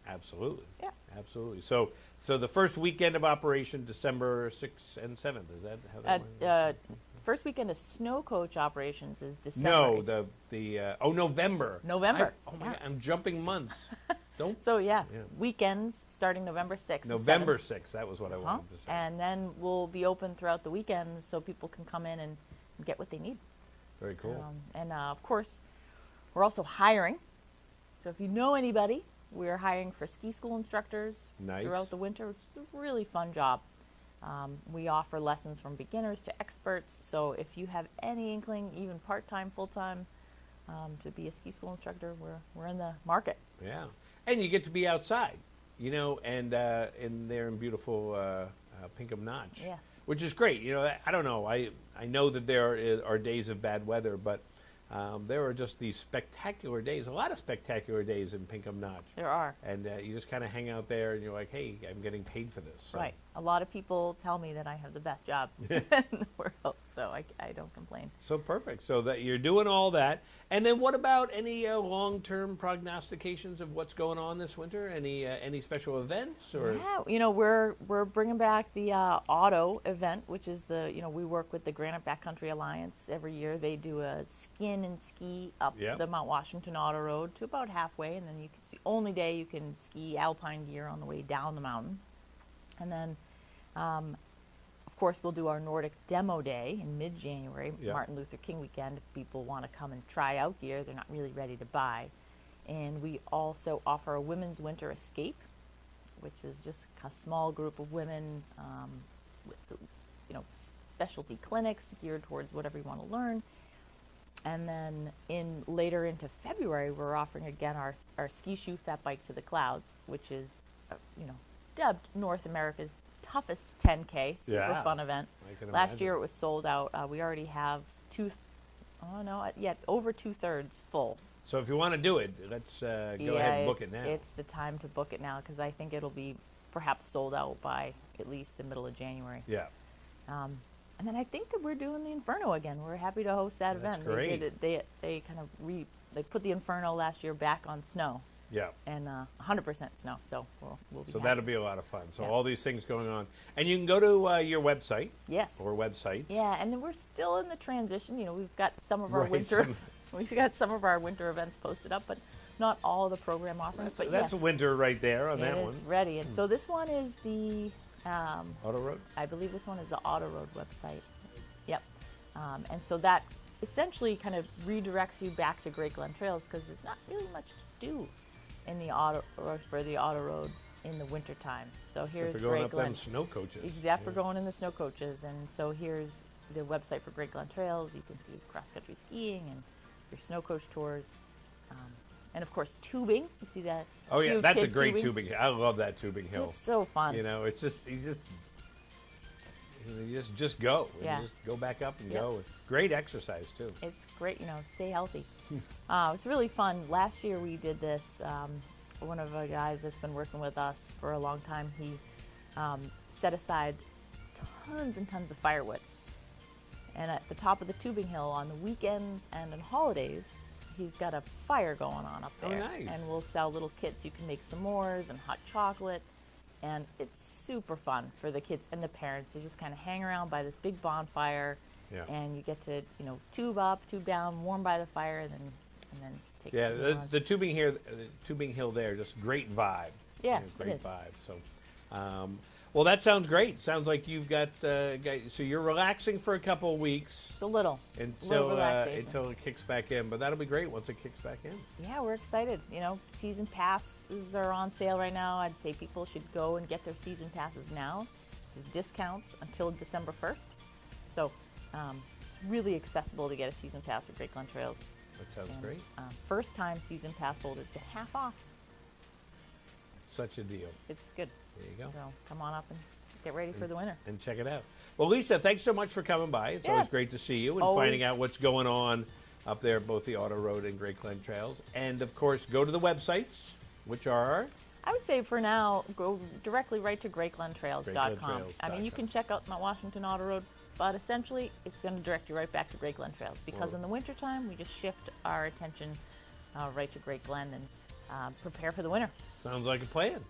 Absolutely. Yeah. Absolutely. So the first weekend of operation, December 6th and 7th, is that how that went? First weekend of snow coach operations is December. No, November. November. God, I'm jumping months. Don't. So weekends starting November 6th. November 6th. That was what I wanted to say. And then we'll be open throughout the weekends so people can come in and get what they need. Very cool. And of course, we're also hiring. So if you know anybody, we're hiring for ski school instructors throughout the winter, which is a really fun job. We offer lessons from beginners to experts. So if you have any inkling, even part-time, full-time, to be a ski school instructor, we're in the market. Yeah. And you get to be outside, and there in beautiful Pinkham Notch. Yes. Which is great. I don't know. I know that there are days of bad weather, but there are just these spectacular days, a lot of spectacular days in Pinkham Notch. There are. And you just kind of hang out there and you're like, hey, I'm getting paid for this. So. Right. A lot of people tell me that I have the best job in the world. so I don't complain. So perfect. So that you're doing all that. And then what about any long-term prognostications of what's going on this winter? Any special events? Or Yeah, we're bringing back the auto event, which is we work with the Granite Backcountry Alliance every year. They do a skin and ski up the Mount Washington Auto Road to about halfway, and then it's the only day you can ski alpine gear on the way down the mountain. And then, of course, we'll do our Nordic Demo Day in mid-January, Martin Luther King weekend, if people want to come and try out gear. They're not really ready to buy. And we also offer a Women's Winter Escape, which is just a small group of women with, specialty clinics geared towards whatever you want to learn. And then later into February, we're offering again our ski shoe Fat Bike to the Clouds, which is, dubbed North America's toughest 10K, super fun event. Last year it was sold out. We already have over 2/3 full. So if you want to do it, let's go ahead and book it now. It's the time to book it now because I think it'll be perhaps sold out by at least the middle of January. Yeah. And then I think that we're doing the Inferno again. We're happy to host that event. Great. They kind of they put the Inferno last year back on snow. Yeah. And 100% snow. So we'll be So happy. that'll be a lot of fun. So all these things going on. And you can go to your website. Yes. Or websites. Yeah, and then we're still in the transition. We've got some of our winter events posted up, but not all of the program offerings. That's winter right there on that one. It is ready. And so this one is the Auto Road? I believe this one is the Auto Road website. Yep. And so that essentially kind of redirects you back to Great Glen Trails because there's not really much to do in the Auto Road in the wintertime. So here's Except for going Great up Glen. them snow coaches. Except for going in the snow coaches. And so here's the website for Great Glen Trails. You can see cross-country skiing and your snow coach tours. And of course, tubing. You see that? Oh yeah, that's a great tubing. I love that tubing hill. It's so fun. It's just you just go. Yeah. You just go back up and go. It's great exercise too. It's great, stay healthy. It's really fun. Last year we did this. One of the guys that's been working with us for a long time, he set aside tons and tons of firewood. And at the top of the tubing hill on the weekends and on holidays, he's got a fire going on up there. Oh, nice. And we'll sell little kits. You can make s'mores and hot chocolate. And it's super fun for the kids and the parents. They just kind of hang around by this big bonfire. Yeah. And you get to, tube up, tube down, warm by the fire, and then take the tubing hill there, just great vibe. Yeah, great it is. vibe. So, well, that sounds great. Sounds like you've got so you're relaxing for a couple of weeks. It's a little relaxation. Until it kicks back in, but that'll be great once it kicks back in. Yeah, we're excited. Season passes are on sale right now. I'd say people should go and get their season passes now. There's discounts until December 1st. So it's really accessible to get a season pass for Great Glen Trails. That sounds great. First-time season pass holders get half off. Such a deal. It's good. There you go. So come on up and get ready for the winter. And check it out. Well, Lisa, thanks so much for coming by. It's always great to see you and finding out what's going on up there, both the Auto Road and Great Glen Trails. And, of course, go to the websites, which are? I would say for now, go directly right to greatglentrails.com. I mean, you can check out Mount Washington Auto Road, but essentially it's going to direct you right back to Great Glen Trails because in the wintertime, we just shift our attention right to Great Glen and prepare for the winter. Sounds like a plan.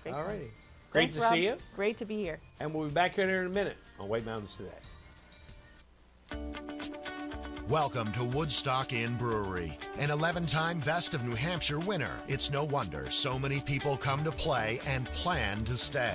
Great All plan. righty. Great Thanks, to Rob. see you. Great to be here. And we'll be back here in a minute on White Mountains Today. Welcome to Woodstock Inn Brewery, an 11-time Best of New Hampshire winner. It's no wonder so many people come to play and plan to stay.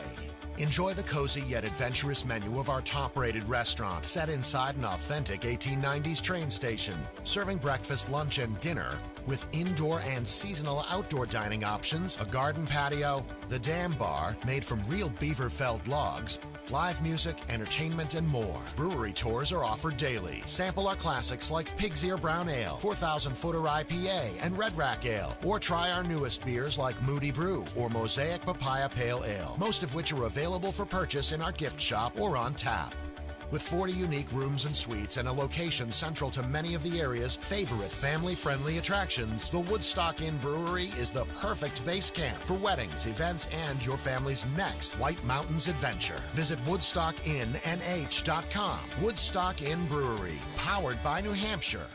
Enjoy the cozy yet adventurous menu of our top-rated restaurant set inside an authentic 1890s train station, serving breakfast, lunch, and dinner with indoor and seasonal outdoor dining options, a garden patio, the Dam Bar made from real beaver-felled logs, live music, entertainment, and more. Brewery tours are offered daily. Sample our classics like Pig's Ear Brown Ale, 4,000-footer IPA, and Red Rack Ale. Or try our newest beers like Moody Brew or Mosaic Papaya Pale Ale, most of which are available for purchase in our gift shop or on tap. With 40 unique rooms and suites and a location central to many of the area's favorite family-friendly attractions, the Woodstock Inn Brewery is the perfect base camp for weddings, events, and your family's next White Mountains adventure. Visit WoodstockinNH.com. Woodstock Inn Brewery, powered by New Hampshire.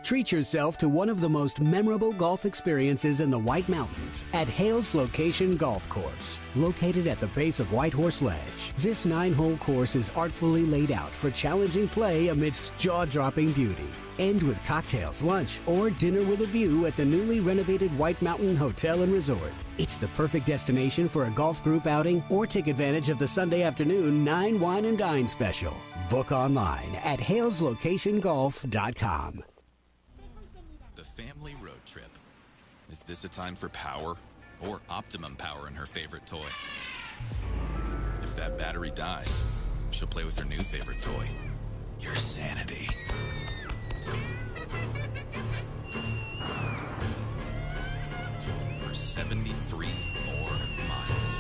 Treat yourself to one of the most memorable golf experiences in the White Mountains at Hales Location Golf Course. Located at the base of Whitehorse Ledge, this 9-hole course is artfully laid out for challenging play amidst jaw-dropping beauty. End with cocktails, lunch, or dinner with a view at the newly renovated White Mountain Hotel and Resort. It's the perfect destination for a golf group outing or take advantage of the Sunday afternoon 9 Wine and Dine special. Book online at halesLocationGolf.com. The family road trip. Is this a time for power or optimum power in her favorite toy? If that battery dies, she'll play with her new favorite toy, your sanity. For 73 more miles.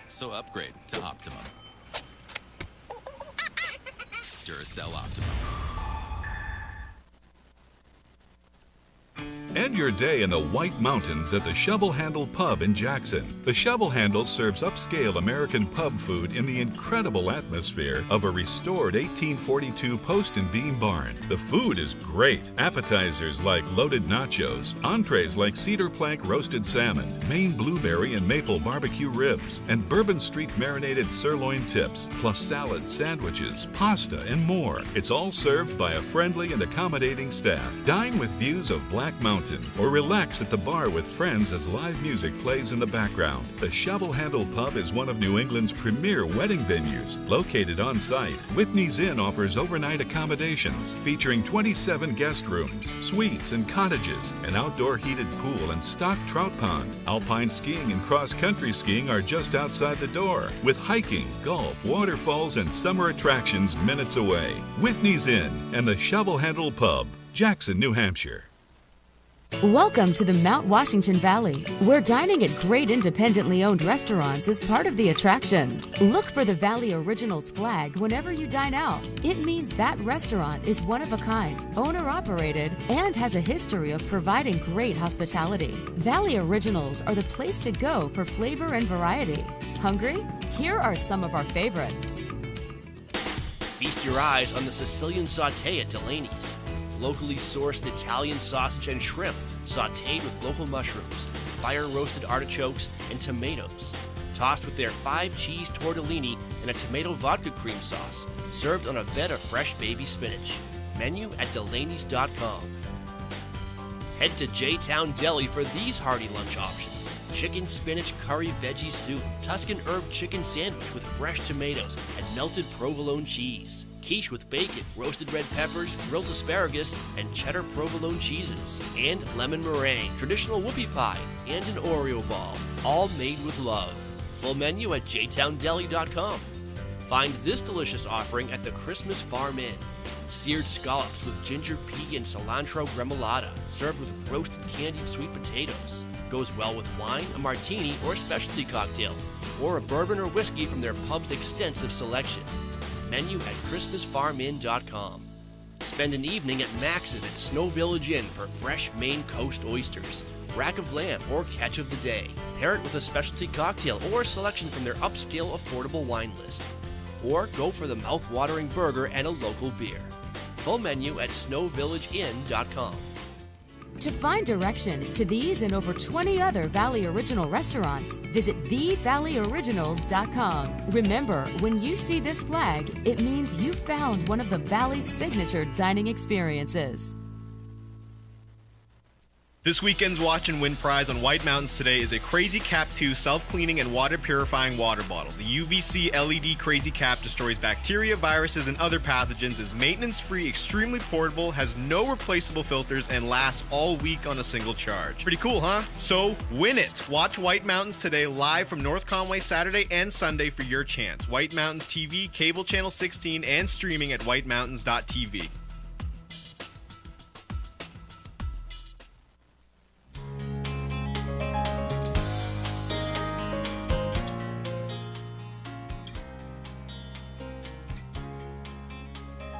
So upgrade to Optimum. Duracell Optimum. End your day in the White Mountains at the Shovel Handle Pub in Jackson. The Shovel Handle serves upscale American pub food in the incredible atmosphere of a restored 1842 post and beam barn. The food is great. Appetizers like loaded nachos, entrees like cedar plank roasted salmon, Maine blueberry and maple barbecue ribs, and Bourbon Street marinated sirloin tips, plus salads, sandwiches, pasta, and more. It's all served by a friendly and accommodating staff. Dine with views of Black Mountain or relax at the bar with friends as live music plays in the background. The Shovel Handle Pub is one of New England's premier wedding venues. Located on site, Whitney's Inn offers overnight accommodations featuring 27 guest rooms, suites, and cottages, an outdoor heated pool and stocked trout pond. Alpine skiing and cross-country skiing are just outside the door, with hiking, golf, waterfalls, and summer attractions minutes away. Whitney's Inn and the Shovel Handle Pub, Jackson, New Hampshire. Welcome to the Mount Washington Valley, where dining at great independently owned restaurants is part of the attraction. Look for the Valley Originals flag whenever you dine out. It means that restaurant is one of a kind, owner-operated, and has a history of providing great hospitality. Valley Originals are the place to go for flavor and variety. Hungry? Here are some of our favorites. Feast your eyes on the Sicilian Sauté at Delaney's. Locally sourced Italian sausage and shrimp, sautéed with local mushrooms, fire-roasted artichokes, and tomatoes. Tossed with their 5-cheese tortellini and a tomato vodka cream sauce, served on a bed of fresh baby spinach. Menu at Delaney's.com. Head to J-Town Deli for these hearty lunch options. Chicken spinach curry veggie soup, Tuscan herb chicken sandwich with fresh tomatoes and melted provolone cheese. Quiche with bacon, roasted red peppers, grilled asparagus, and cheddar provolone cheeses. And lemon meringue, traditional whoopie pie, and an Oreo ball. All made with love. Full menu at jtowndeli.com. Find this delicious offering at the Christmas Farm Inn. Seared scallops with ginger pea and cilantro gremolata, served with roasted candied sweet potatoes. Goes well with wine, a martini, or a specialty cocktail, or a bourbon or whiskey from their pub's extensive selection. Menu at ChristmasFarmInn.com. Spend an evening at Max's at Snow Village Inn for fresh Maine coast oysters, rack of lamb, or catch of the day. Pair it with a specialty cocktail or a selection from their upscale affordable wine list. Or go for the mouth-watering burger and a local beer. Full menu at SnowVillageInn.com. To find directions to these and over 20 other Valley Original restaurants, visit TheValleyOriginals.com. Remember, when you see this flag, it means you found one of the Valley's signature dining experiences. This weekend's Watch and Win prize on White Mountains today is a Crazy Cap 2 self-cleaning and water-purifying water bottle. The UVC LED Crazy Cap destroys bacteria, viruses, and other pathogens, is maintenance-free, extremely portable, has no replaceable filters, and lasts all week on a single charge. Pretty cool, huh? So, win it! Watch White Mountains today live from North Conway Saturday and Sunday for your chance. White Mountains TV, cable channel 16, and streaming at whitemountains.tv.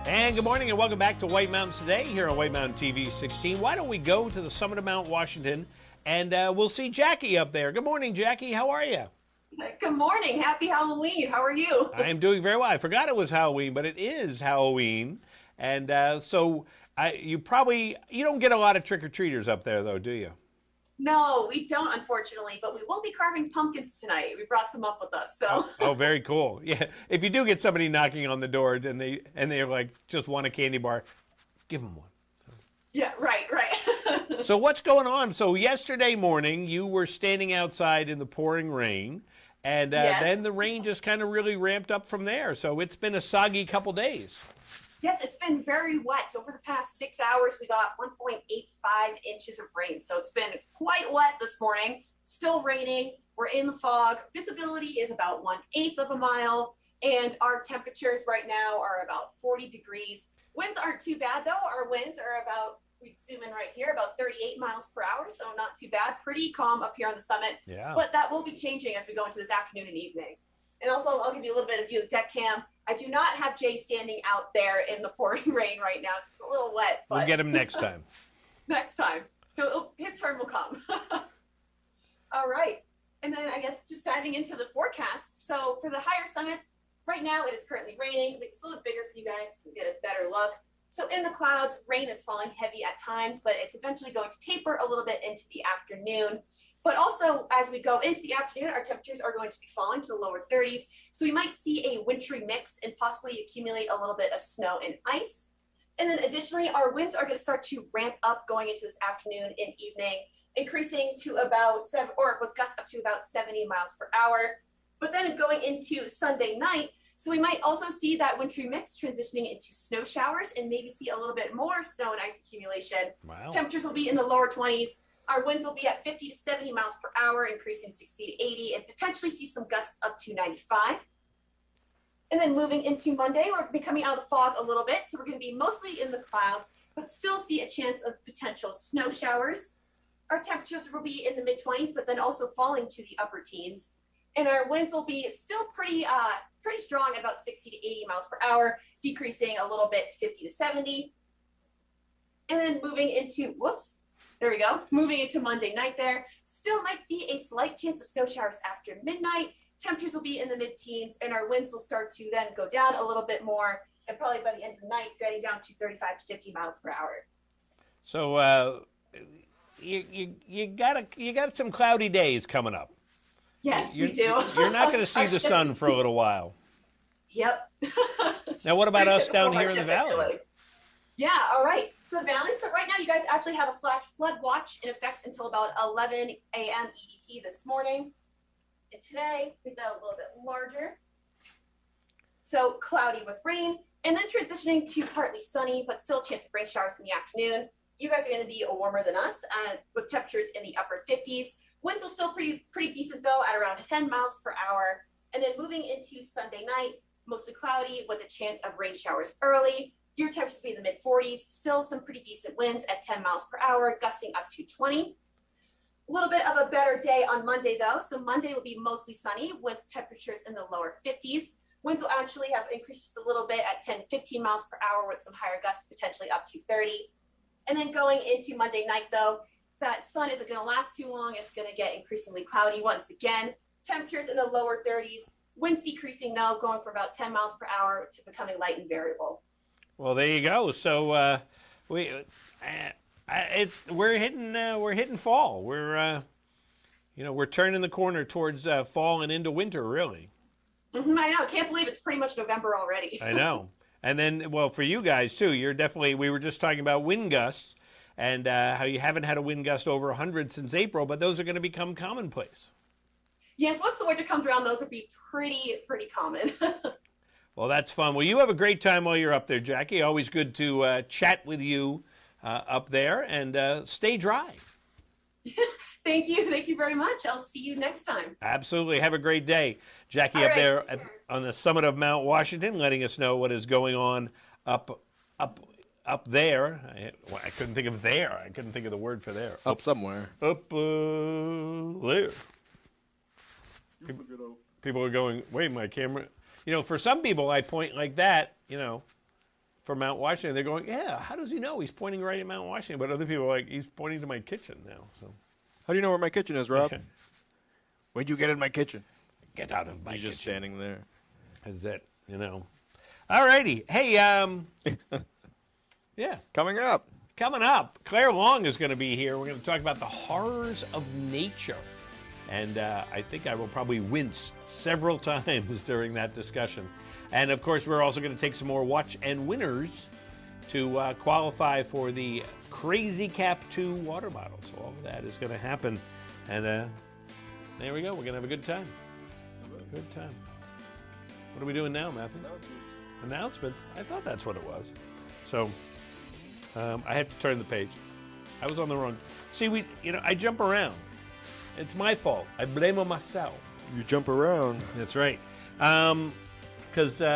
And good morning and welcome back to White Mountains Today here on White Mountain TV 16. Why don't we go to the summit of Mount Washington and we'll see Jackie up there. Good morning, Jackie. How are you? Good morning. Happy Halloween. How are you? I am doing very well. I forgot it was Halloween, but it is Halloween. And you don't get a lot of trick-or-treaters up there, though, do you? No, we don't, unfortunately, but we will be carving pumpkins tonight. We brought some up with us, so. Oh, very cool. Yeah, if you do get somebody knocking on the door and they're like, just want a candy bar, give them one. So. Yeah, right. So what's going on? So yesterday morning, you were standing outside in the pouring rain, and Yes. then the rain just kind of really ramped up from there. So it's been a soggy couple days. Yes, it's been very wet. Over the past 6 hours, we got 1.85 inches of rain. So it's been quite wet this morning. Still raining. We're in the fog. Visibility is about 1/8 of a mile. And our temperatures right now are about 40 degrees. Winds aren't too bad, though. Our winds are about, we zoom in right here, about 38 miles per hour. So not too bad. Pretty calm up here on the summit. Yeah. But that will be changing as we go into this afternoon and evening. And also, I'll give you a little bit of view of the deck cam. I do not have Jay standing out there in the pouring rain right now. It's a little wet, but We'll get him next time. next time. His turn will come. All right. And then I guess just diving into the forecast. So for the higher summits, right now it is currently raining. It's a little bit bigger for you guys. You can get a better look. So in the clouds, rain is falling heavy at times, but it's eventually going to taper a little bit into the afternoon. But also, as we go into the afternoon, our temperatures are going to be falling to the lower 30s. So we might see a wintry mix and possibly accumulate a little bit of snow and ice. And then additionally, our winds are going to start to ramp up going into this afternoon and evening, increasing to about with gusts up to about 70 miles per hour. But then going into Sunday night, so we might also see that wintry mix transitioning into snow showers and maybe see a little bit more snow and ice accumulation. Wow. Temperatures will be in the lower 20s. Our winds will be at 50 to 70 miles per hour, increasing 60 to 80, and potentially see some gusts up to 95. And then moving into Monday, we're becoming out of the fog a little bit. So we're going to be mostly in the clouds, but still see a chance of potential snow showers. Our temperatures will be in the mid-20s, but then also falling to the upper teens. And our winds will be still pretty strong at about 60 to 80 miles per hour, decreasing a little bit to 50 to 70. And then moving into, there we go. Moving into Monday night there. Still might see a slight chance of snow showers after midnight. Temperatures will be in the mid-teens, and our winds will start to then go down a little bit more, and probably by the end of the night, getting down to 35 to 50 miles per hour. So you got some cloudy days coming up. Yes, we do. You're not going to see the sun for a little while. Yep. Now, what about us down here in the valley? Yeah, all right. So the valley, so right now you guys actually have a flash flood watch in effect until about 11 a.m. EDT this morning. And today, make that a little bit larger. So cloudy with rain, and then transitioning to partly sunny, but still a chance of rain showers in the afternoon. You guys are going to be warmer than us with temperatures in the upper 50s. Winds will still pretty decent, though, at around 10 miles per hour. And then moving into Sunday night, mostly cloudy with a chance of rain showers early. Your temperatures will be in the mid-40s. Still some pretty decent winds at 10 miles per hour, gusting up to 20. A little bit of a better day on Monday, though. So Monday will be mostly sunny with temperatures in the lower 50s. Winds will actually have increased just a little bit at 10, 15 miles per hour with some higher gusts, potentially up to 30. And then going into Monday night, though, that sun isn't going to last too long. It's going to get increasingly cloudy once again. Temperatures in the lower 30s. Winds decreasing, though, going from about 10 miles per hour to becoming light and variable. Well, there you go. So we're hitting fall. We're turning the corner towards fall and into winter, really. Mm-hmm, I know. I can't believe it's pretty much November already. I know. And then, well, for you guys too, we were just talking about wind gusts and how you haven't had a wind gust over 100 since April, but those are going to become commonplace. Yes, once the winter comes around, those will be pretty common. Well, that's fun. Well, you have a great time while you're up there, Jackie. Always good to chat with you up there, and stay dry. Thank you very much. I'll see you next time. Absolutely. Have a great day. Jackie All up right. there on the summit of Mount Washington, letting us know what is going on up there. I couldn't think of there. I couldn't think of the word for there. Up somewhere. Up there. People are going, wait, my camera. For some people, I point like that, for Mount Washington. They're going, yeah, how does he know? He's pointing right at Mount Washington. But other people are like, he's pointing to my kitchen now. So, how do you know where my kitchen is, Rob? Where'd you get in my kitchen? Get out of my kitchen. You're just standing there. That's it, All righty. Hey, yeah. Coming up, Claire Long is going to be here. We're going to talk about the horrors of nature. And I think I will probably wince several times during that discussion. And, of course, we're also going to take some more watch and winners to qualify for the Crazy Cap 2 water bottle. So all of that is going to happen. And there we go. We're going to have a good time. Good time. What are we doing now, Matthew? Announcements. I thought that's what it was. So I had to turn the page. I was on the wrong. See, I jump around. It's my fault. I blame on myself. You jump around. That's right. Because we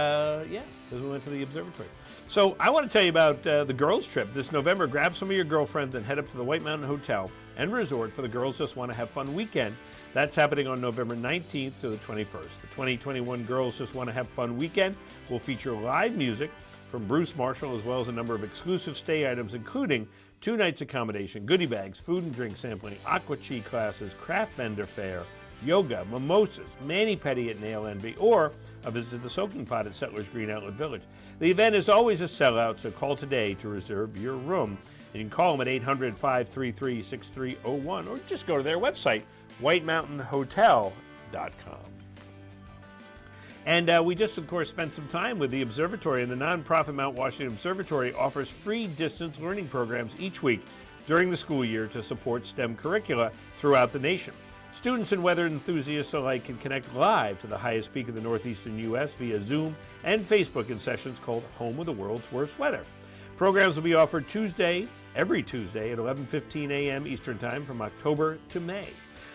went to the observatory. So I want to tell you about the girls' trip. This November, grab some of your girlfriends and head up to the White Mountain Hotel and Resort for the Girls Just Want to Have Fun weekend. That's happening on November 19th to the 21st. The 2021 Girls Just Want to Have Fun weekend will feature live music from Bruce Marshall, as well as a number of exclusive stay items, including 2 nights accommodation, goodie bags, food and drink sampling, aqua-chi classes, craft vendor fair, yoga, mimosas, mani-pedi at Nail Envy, or a visit to the soaking pot at Settlers Green Outlet Village. The event is always a sellout, so call today to reserve your room. You can call them at 800-533-6301 or just go to their website, whitemountainhotel.com. And we just, of course, spent some time with the observatory, and the nonprofit Mount Washington Observatory offers free distance learning programs each week during the school year to support STEM curricula throughout the nation. Students and weather enthusiasts alike can connect live to the highest peak of the northeastern U.S. via Zoom and Facebook in sessions called Home of the World's Worst Weather. Programs will be offered every Tuesday at 11:15 a.m. Eastern Time from October to May.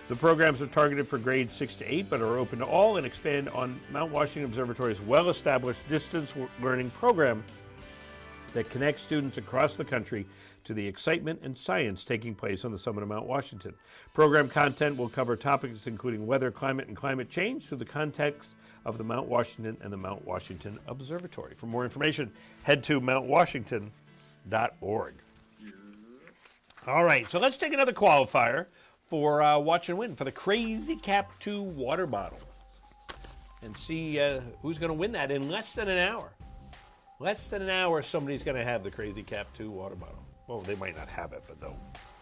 The programs are targeted for grades 6 to 8, but are open to all and expand on Mount Washington Observatory's well-established distance learning program that connects students across the country to the excitement and science taking place on the summit of Mount Washington. Program content will cover topics including weather, climate, and climate change through the context of the Mount Washington and the Mount Washington Observatory. For more information, head to mountwashington.org. All right, so let's take another qualifier for Watch and Win for the Crazy Cap 2 water bottle and see who's going to win that in less than an hour. Less than an hour, somebody's going to have the Crazy Cap 2 water bottle. Well, they might not have it, but they'll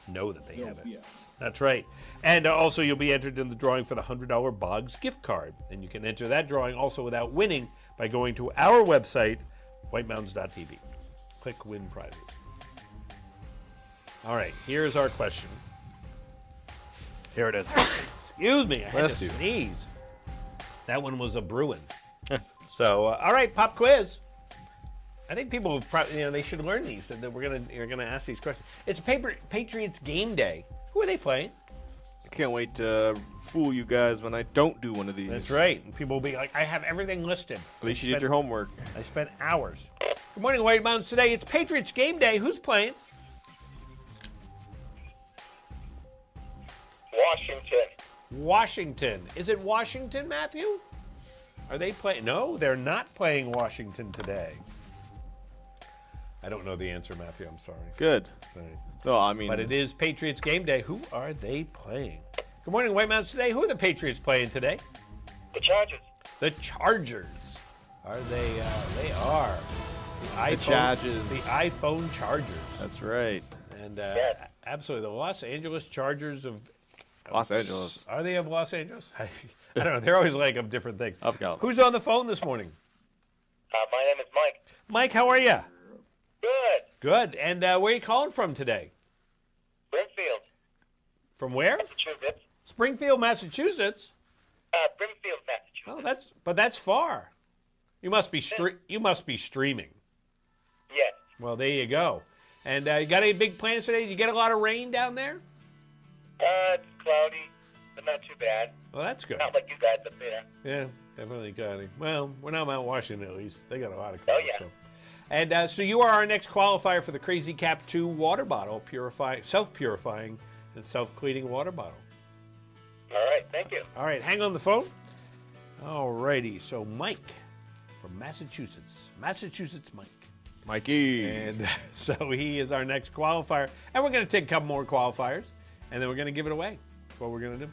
know that they have it. Yeah. That's right. And also, you'll be entered in the drawing for the $100 Boggs gift card. And you can enter that drawing also without winning by going to our website, whitemountains.tv. Click Win Prizes. All right, here's our question. Here it is. Excuse me, I had to sneeze. That one was a Bruin. So, all right, pop quiz. I think people have probably, they should learn these. That you're gonna ask these questions. It's Patriots game day. Who are they playing? I can't wait to fool you guys when I don't do one of these. That's right. And people will be like, I have everything listed. At least you did your homework. I spent hours. Good morning, White Mountains. Today it's Patriots game day. Who's playing? Washington. Is it Washington, Matthew? Are they playing? No, they're not playing Washington today. I don't know the answer, Matthew. I'm sorry. Good. Sorry. No, I mean... But it is Patriots game day. Who are they playing? Good morning, White Mountains. Today, who are the Patriots playing today? The Chargers. The Chargers. Are they? They are. The Chargers. The iPhone Chargers. That's right. And absolutely, the Los Angeles Chargers of... Los Angeles. Are they of Los Angeles? I don't know. They're always like of different things. Of California. Who's on the phone this morning? My name is Mike. Mike, how are you? Good. Good. And where are you calling from today? Springfield. From where? Massachusetts. Springfield, Massachusetts. Springfield, Massachusetts. Oh, that's far. You must be streaming. Yes. Well, there you go. And you got any big plans today? Did you get a lot of rain down there? It's cloudy, but not too bad. Well, that's good. Not like you guys up there. Yeah, definitely got it. Well, we're not Mount Washington, at least. They got a lot of clouds. Oh, yeah. So. And so you are our next qualifier for the Crazy Cap 2 water bottle, self-purifying and self-cleaning water bottle. All right, thank you. All right, hang on the phone. All righty, so Mike from Massachusetts. Massachusetts Mike. Mikey. And so he is our next qualifier. And we're going to take a couple more qualifiers, and then we're going to give it away. That's what we're going to do.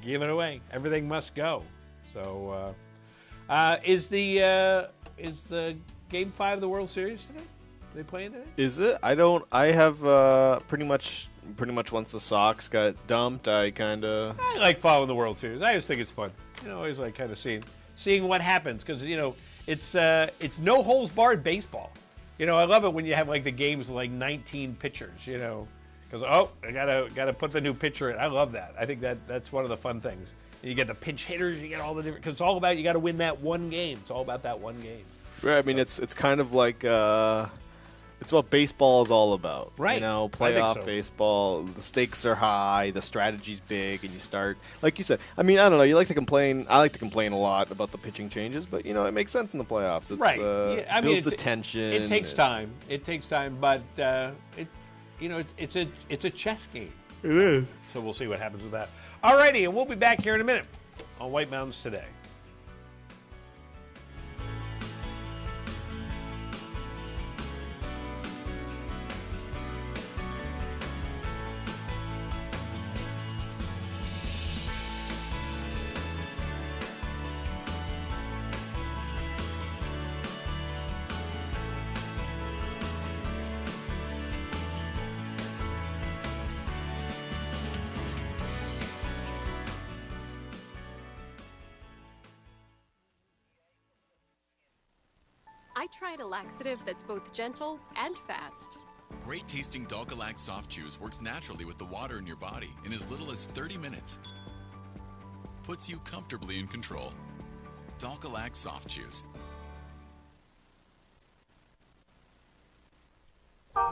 Give it away. Everything must go. So is the Game 5 of the World Series today? Are they playing today? Is it? I have pretty much once the Sox got dumped, I like following the World Series. I always think it's fun. I always like kind of seeing what happens, because it's no holes barred baseball. I love it when you have like the games with like 19 pitchers. Because I gotta put the new pitcher in. I love that. I think that's one of the fun things. You get the pinch hitters. You get all the different. Because it's all about you got to win that one game. It's all about that one game. Right. I mean, it's kind of like. It's what baseball is all about. Right. Playoff baseball, the stakes are high, the strategy's big, and you start, like you said, I mean, I don't know, you like to complain. I like to complain a lot about the pitching changes, but, it makes sense in the playoffs. It's, right. Builds the tension. It takes time. But, it's a chess game. It is. So we'll see what happens with that. All righty, and we'll be back here in a minute on White Mountains Today. I tried a laxative that's both gentle and fast. Great tasting Dulcolac Soft Chews works naturally with the water in your body in as little as 30 minutes. Puts you comfortably in control. Dulcolac Soft Chews.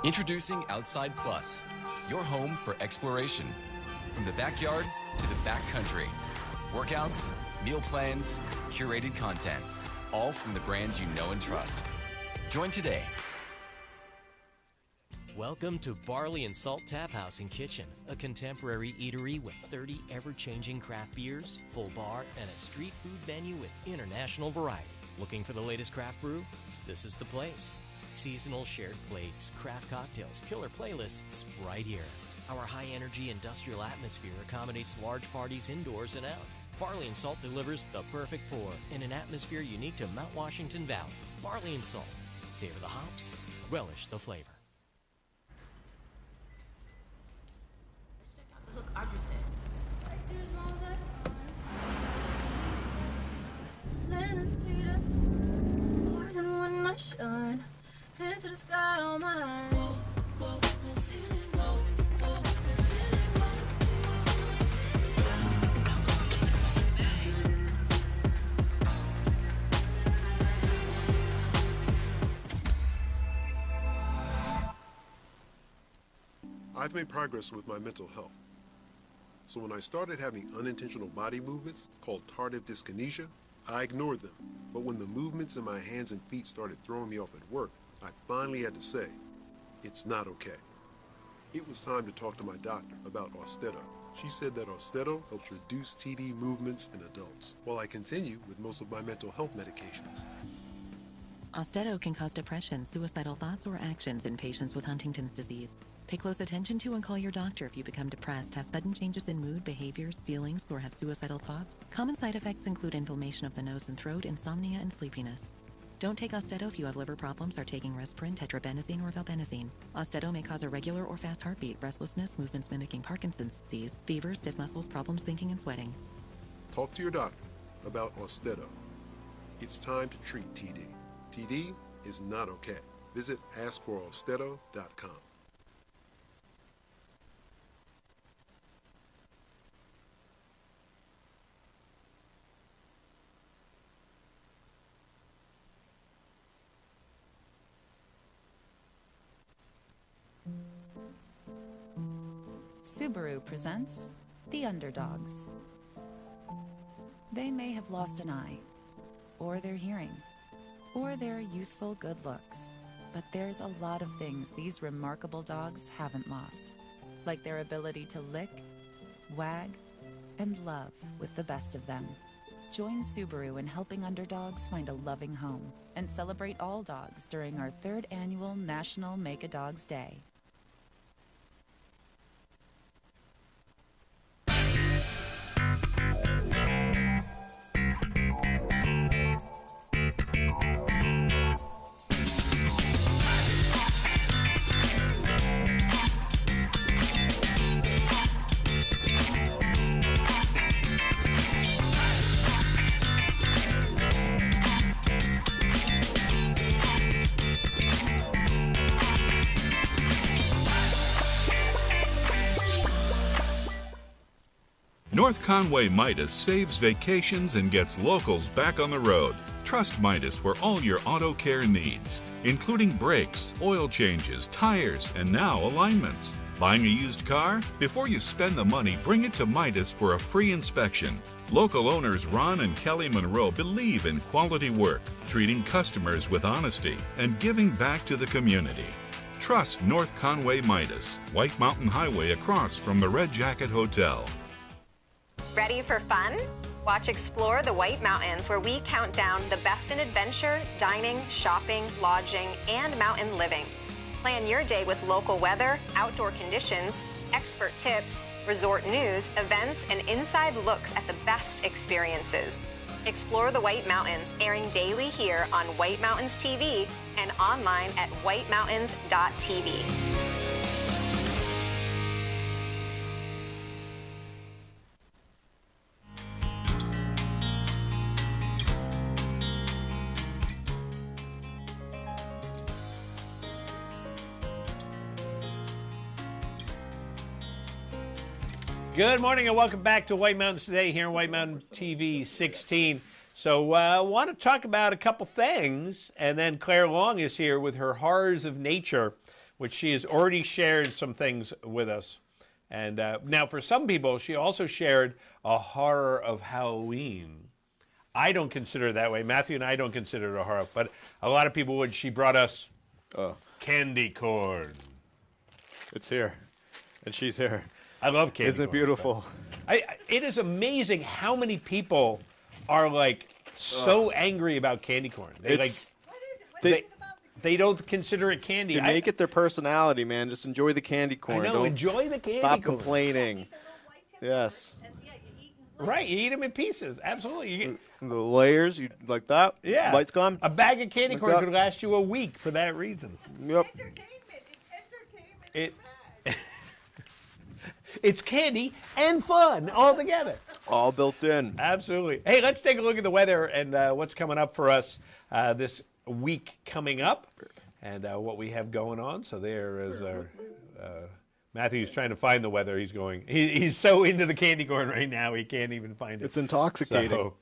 Introducing Outside Plus, your home for exploration. From the backyard to the backcountry. Workouts, meal plans, curated content. All from the brands you know and trust. Join today. Welcome to Barley and Salt Tap House and Kitchen, a contemporary eatery with 30 ever-changing craft beers, full bar, and a street food menu with international variety. Looking for the latest craft brew? This is the place. Seasonal shared plates, craft cocktails, killer playlists, right here. Our high-energy industrial atmosphere accommodates large parties indoors and out. Barley and Salt delivers the perfect pour in an atmosphere unique to Mount Washington Valley. Barley and Salt. Savor the hops, relish the flavor. Let's check out the hook Audra said. Into the sky on mine. I've made progress with my mental health. So when I started having unintentional body movements called tardive dyskinesia, I ignored them. But when the movements in my hands and feet started throwing me off at work, I finally had to say, it's not okay. It was time to talk to my doctor about Austedo. She said that Austedo helps reduce TD movements in adults, while I continue with most of my mental health medications. Austedo can cause depression, suicidal thoughts, or actions in patients with Huntington's disease. Pay close attention to and call your doctor if you become depressed, have sudden changes in mood, behaviors, feelings, or have suicidal thoughts. Common side effects include inflammation of the nose and throat, insomnia, and sleepiness. Don't take Austedo if you have liver problems, are taking Resprin, tetrabenazine, or valbenazine. Austedo may cause irregular or fast heartbeat, restlessness, movements mimicking Parkinson's disease, fever, stiff muscles, problems thinking, and sweating. Talk to your doctor about Austedo. It's time to treat TD. TD is not okay. Visit askforaustedo.com. Subaru presents The Underdogs. They may have lost an eye, or their hearing, or their youthful good looks, but there's a lot of things these remarkable dogs haven't lost, like their ability to lick, wag, and love with the best of them. Join Subaru in helping underdogs find a loving home and celebrate all dogs during our 3rd annual National Make a Dogs Day. North Conway Midas saves vacations and gets locals back on the road. Trust Midas for all your auto care needs, including brakes, oil changes, tires, and now alignments. Buying a used car? Before you spend the money, bring it to Midas for a free inspection. Local owners Ron and Kelly Monroe believe in quality work, treating customers with honesty, and giving back to the community. Trust North Conway Midas, White Mountain Highway across from the Red Jacket Hotel. Ready for fun? Watch Explore the White Mountains, where we count down the best in adventure, dining, shopping, lodging, and mountain living. Plan your day with local weather, outdoor conditions, expert tips, resort news, events, and inside looks at the best experiences. Explore the White Mountains, airing daily here on White Mountains TV and online at whitemountains.tv. Good morning and welcome back to White Mountains Today here on White Mountain TV 16. So I want to talk about a couple things, and then Claire Long is here with her Horrors of Nature, which she has already shared some things with us. And now for some people, she also shared a horror of Halloween. I don't consider it that way. Matthew and I don't consider it a horror, but a lot of people would. She brought us candy corn. It's here, and she's here. I love candy Isn't it corn, beautiful? It is amazing how many people are like so angry about candy corn. They don't consider it candy. They make it their personality, man. Just enjoy the candy corn. I know, Don't enjoy the candy stop corn. complaining. Yes. Right, you eat them in pieces. Absolutely. The layers, you like that? Yeah. Lights gone. A bag of candy Like corn that. could last you a week for that reason. Yep. It's candy and fun all together. All built in. Absolutely. Hey, let's take a look at the weather and what's coming up for us this week coming up and what we have going on. So there is our... Matthew's trying to find the weather. He's so into the candy corn right now, he can't even find it. It's intoxicating. So,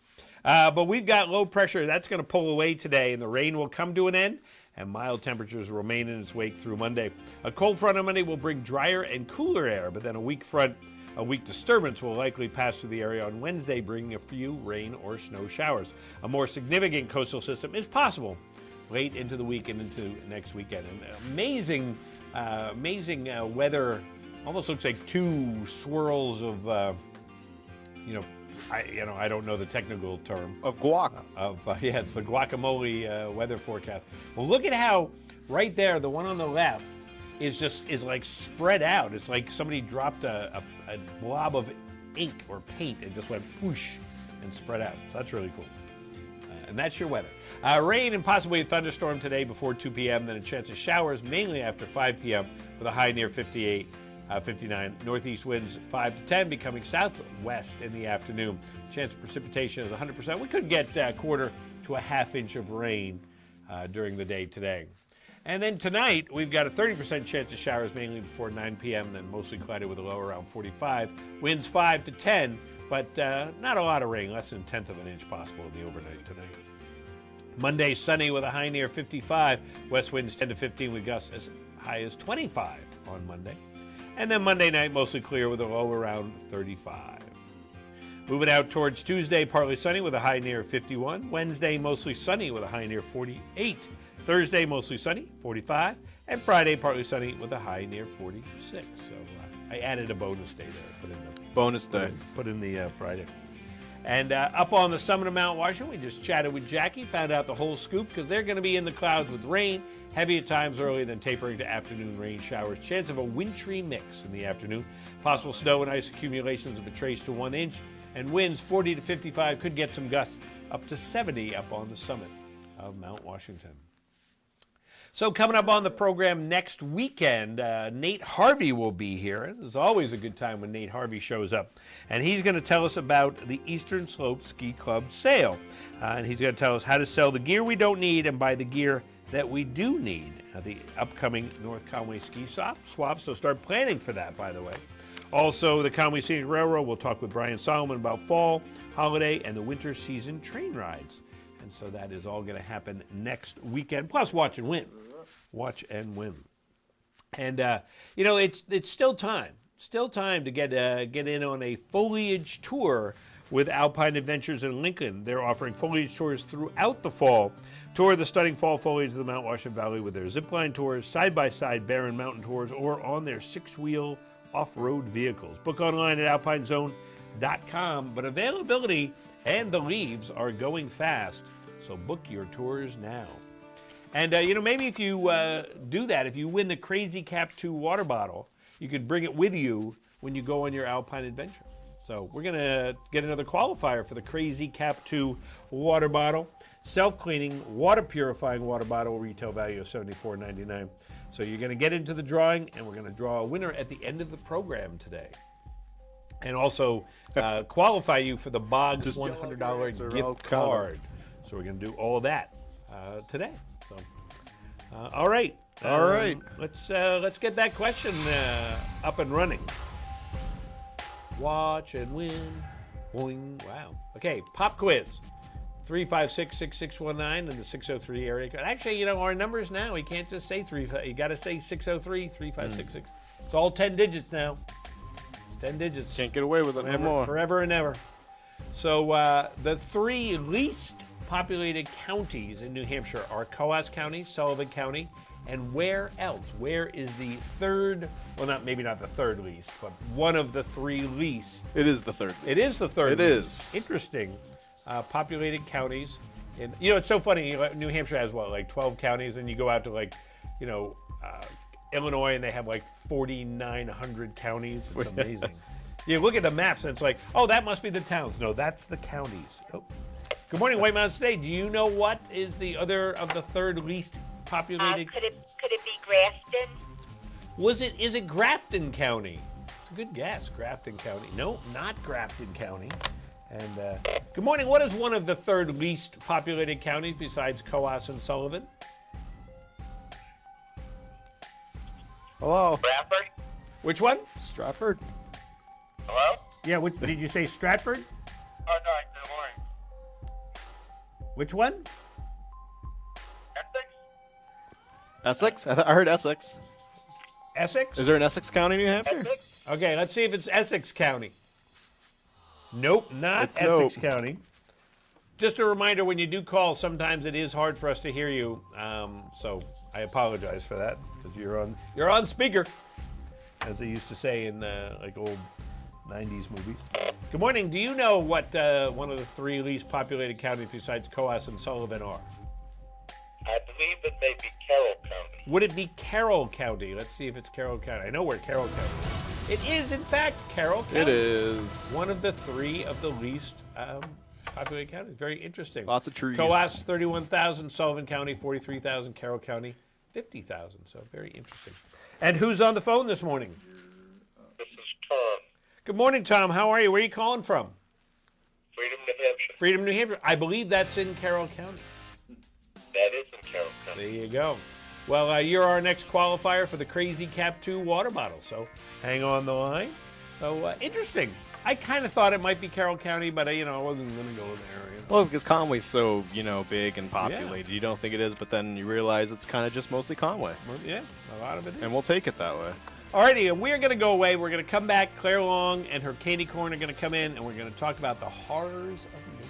but we've got low pressure. That's going to pull away today, and the rain will come to an end, and mild temperatures will remain in its wake through Monday. A cold front on Monday will bring drier and cooler air, but then a weak disturbance will likely pass through the area on Wednesday, bringing a few rain or snow showers. A more significant coastal system is possible late into the week and into next weekend. And amazing weather. Almost looks like two swirls of, I don't know the technical term. Of guac. It's the guacamole weather forecast. Well, look at how right there, the one on the left is like spread out. It's like somebody dropped a blob of ink or paint and just went whoosh and spread out. So that's really cool. And that's your weather. Rain and possibly a thunderstorm today before 2 p.m., then a chance of showers mainly after 5 p.m. with a high near 58, 59. Northeast winds 5 to 10, becoming southwest in the afternoon. Chance of precipitation is 100%. We could get a quarter to a half inch of rain during the day today. And then tonight, we've got a 30% chance of showers mainly before 9 p.m., then mostly cloudy with a low around 45. Winds 5 to 10, but not a lot of rain, less than a tenth of an inch possible in the overnight tonight. Monday, sunny with a high near 55. West winds 10 to 15 with gusts as high as 25 on Monday. And then Monday night, mostly clear with a low around 35. Moving out towards Tuesday, partly sunny with a high near 51. Wednesday, mostly sunny with a high near 48. Thursday, mostly sunny, 45. And Friday, partly sunny with a high near 46. So I added a bonus day there. Bonus day. Put in the Friday. And up on the summit of Mount Washington, we just chatted with Jackie, found out the whole scoop because they're going to be in the clouds with rain, heavy at times early, then tapering to afternoon rain showers. Chance of a wintry mix in the afternoon. Possible snow and ice accumulations of a trace to 1 inch. And winds 40 to 55, could get some gusts up to 70 up on the summit of Mount Washington. So coming up on the program next weekend, Nate Harvey will be here. There's always a good time when Nate Harvey shows up. And he's going to tell us about the Eastern Slope Ski Club sale. And he's going to tell us how to sell the gear we don't need and buy the gear that we do need at the upcoming North Conway ski swap. So start planning for that, by the way. Also, the Conway Scenic Railroad, we'll talk with Brian Solomon about fall, holiday, and the winter season train rides. And so that is all going to happen next weekend, plus Watch and Win. Watch and Win. And, it's still time. Still time to get in on a foliage tour with Alpine Adventures in Lincoln. They're offering foliage tours throughout the fall. Tour the stunning fall foliage of the Mount Washington Valley with their zipline tours, side-by-side barren mountain tours, or on their six-wheel off-road vehicles. Book online at alpinezone.com, but availability and the leaves are going fast, so book your tours now. And, maybe if you do that, if you win the Crazy Cap 2 water bottle, you could bring it with you when you go on your Alpine adventure. So we're going to get another qualifier for the Crazy Cap 2 water bottle. Self-cleaning, water-purifying water bottle, retail value of $74.99. So you're going to get into the drawing, and we're going to draw a winner at the end of the program today. And also qualify you for the Boggs $100 gift card. So we're going to do all of that today. So, all right. All right. Let's get that question up and running. Watch and win. Boing. Wow. Okay, pop quiz. 356-6619 and the 603 area code. Actually, our numbers now, you can't just say 3. You got to say 603-3566. It's all 10 digits now. It's 10 digits. Can't get away with it no more. Forever and ever. So the 3 least populated counties in New Hampshire are Coas County, Sullivan County, and where else? Where is the third, maybe not the third least, but one of the 3 least. It is the third least. It is the third least. It is. Interesting. Populated counties. And, it's so funny. New Hampshire has, 12 counties, and you go out to, Illinois, and they have, 4,900 counties. It's amazing. You look at the maps, and it's like, oh, that must be the towns. No, that's the counties. Oh. Good morning, White Mountains Today. Do you know what is the other of the third least populated? Could it be Grafton? Is it Grafton County? It's a good guess, Grafton County. No, not Grafton County. And good morning. What is one of the third least populated counties besides Coas and Sullivan? Hello. Stratford? Which one? Stratford. Hello? Yeah, did you say Stratford? Oh, no, good morning. Which one? Essex? Essex? I heard Essex. Essex? Is there an Essex County, New Hampshire? Essex? Okay, let's see if it's Essex County. Nope, not Essex County. Just a reminder, when you do call, sometimes it is hard for us to hear you. So I apologize for that, because you're on speaker, as they used to say in old 90s movies. Good morning. Do you know what one of the 3 least populated counties besides Coas and Sullivan are? I believe it may be Carroll County. Would it be Carroll County? Let's see if it's Carroll County. I know where Carroll County is. It is, in fact, Carroll County. It is. One of the 3 of the least populated counties. Very interesting. Lots of trees. Coas, 31,000. Sullivan County, 43,000. Carroll County, 50,000. So very interesting. And who's on the phone this morning? This is Tom. Good morning, Tom. How are you? Where are you calling from? Freedom, New Hampshire. Freedom, New Hampshire. I believe that's in Carroll County. That is in Carroll County. There you go. Well, you're our next qualifier for the Crazy Cap 2 water bottle, so hang on the line. So, interesting. I kind of thought it might be Carroll County, but, I wasn't going to go there. Well, because Conway's so, big and populated. Yeah. You don't think it is, but then you realize it's kind of just mostly Conway. Well, yeah, a lot of it is. And we'll take it that way. Alrighty, and we're going to go away. We're going to come back. Claire Long and her candy corn are going to come in, and we're going to talk about the horrors of nature.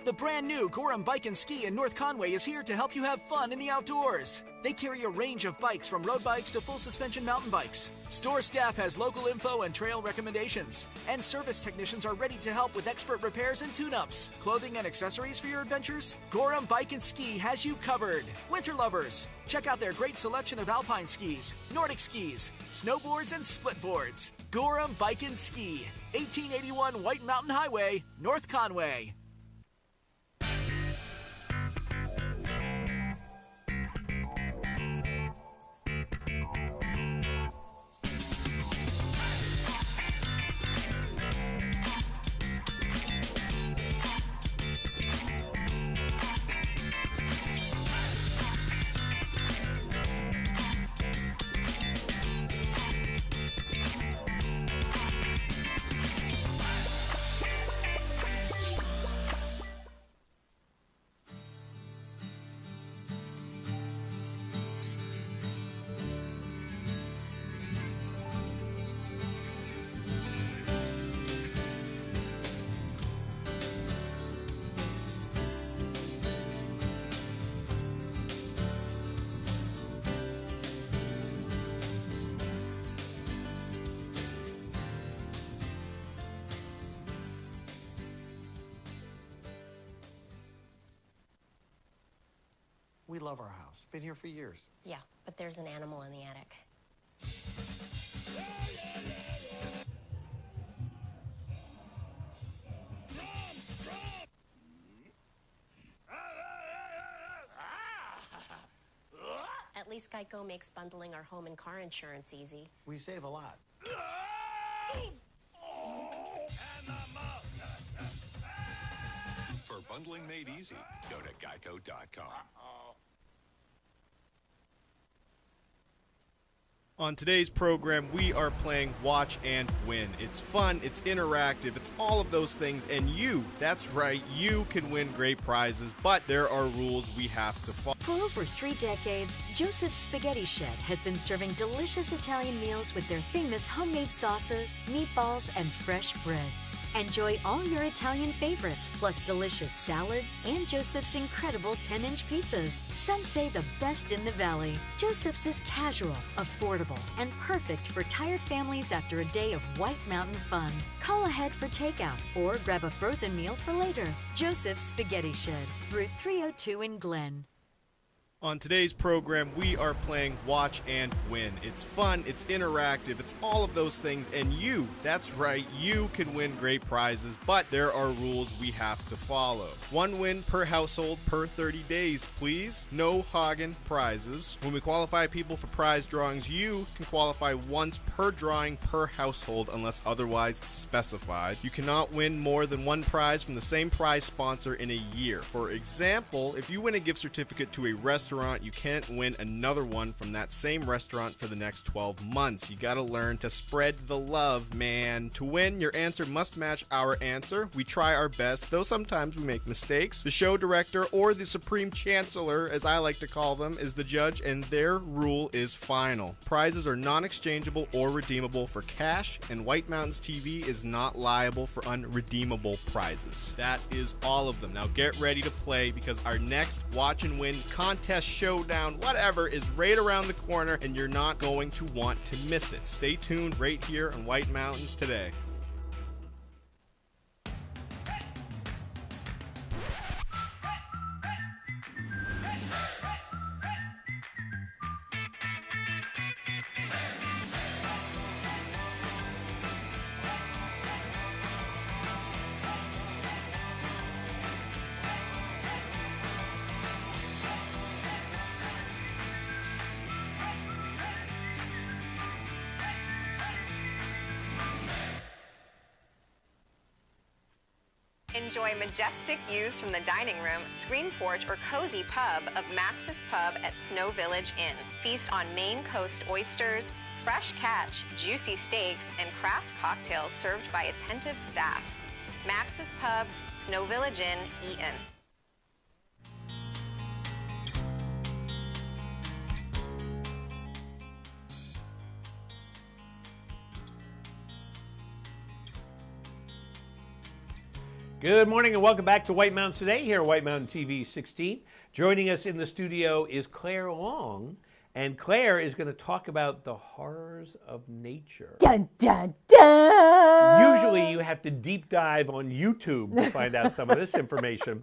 The brand new Gorham Bike and Ski in North Conway is here to help you have fun in the outdoors. They carry a range of bikes from road bikes to full suspension mountain bikes. Store staff has local info and trail recommendations. And service technicians are ready to help with expert repairs and tune-ups. Clothing and accessories for your adventures? Gorham Bike and Ski has you covered. Winter lovers, check out their great selection of alpine skis, Nordic skis, snowboards, and split boards. Gorham Bike and Ski, 1881 White Mountain Highway, North Conway. We love our house. Been here for years. Yeah, but there's an animal in the attic. At least Geico makes bundling our home and car insurance easy. We save a lot. For bundling made easy, go to geico.com. On today's program, we are playing Watch and Win. It's fun, it's interactive, it's all of those things, and you, that's right, you can win great prizes, but there are rules we have to follow. For over 3 decades, Joseph's Spaghetti Shed has been serving delicious Italian meals with their famous homemade sauces, meatballs, and fresh breads. Enjoy all your Italian favorites, plus delicious salads and Joseph's incredible 10-inch pizzas. Some say the best in the valley. Joseph's is casual, affordable, and perfect for tired families after a day of White Mountain fun. Call ahead for takeout or grab a frozen meal for later. Joseph's Spaghetti Shed, Route 302 in Glen. On today's program, we are playing Watch and Win. It's fun, it's interactive, it's all of those things, and you, that's right, you can win great prizes, but there are rules we have to follow. 1 win per household per 30 days, please. No Hagen prizes. When we qualify people for prize drawings, you can qualify once per drawing per household unless otherwise specified. You cannot win more than 1 prize from the same prize sponsor in a year. For example, if you win a gift certificate to a restaurant, you can't win another one from that same restaurant for the next 12 months. You gotta learn to spread the love, man. To win, your answer must match our answer. We try our best, though sometimes we make mistakes. The show director, or the Supreme Chancellor, as I like to call them, is the judge, and their rule is final. Prizes are non-exchangeable or redeemable for cash, and White Mountains TV is not liable for unredeemable prizes. That is all of them. Now get ready to play, because our next Watch and Win contest, showdown, whatever, is right around the corner, and you're not going to want to miss it. Stay tuned right here on White Mountains today. Enjoy majestic views from the dining room, screen porch, or cozy pub of Max's Pub at Snow Village Inn. Feast on Maine Coast oysters, fresh catch, juicy steaks, and craft cocktails served by attentive staff. Max's Pub, Snow Village Inn, Eaton. Good morning and welcome back to White Mountains Today here at White Mountain TV 16. Joining us in the studio is Claire Long, and Claire is going to talk about the horrors of nature. Dun, dun, dun! Usually you have to deep dive on YouTube to find out some of this information,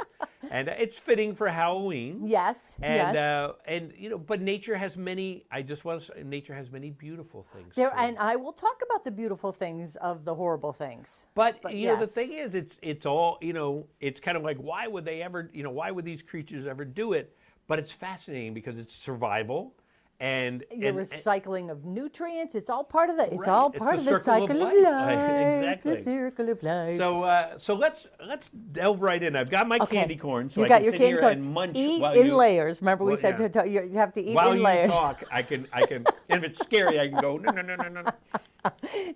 and it's fitting for Halloween. Yes, and, yes. And you know, but nature has many. I just want to say, nature has many beautiful things. There, and I will talk about the beautiful things of the horrible things. But you know, the yes. thing is, it's all, you know, it's kind of like, why would they ever, you know, why would these creatures ever do it? But it's fascinating because it's survival. And Your recycling of nutrients, it's all part of the, it's Right. all It's part the of the circle of cycle of life. life. Exactly. The circle of life. So let's delve right in. I've got my candy corn, so you I got can your sit candy here corn. and munch Eat while in you, layers. Remember we well, said yeah. you have to eat while in you layers. talk, I can, and if it's scary, I can go no.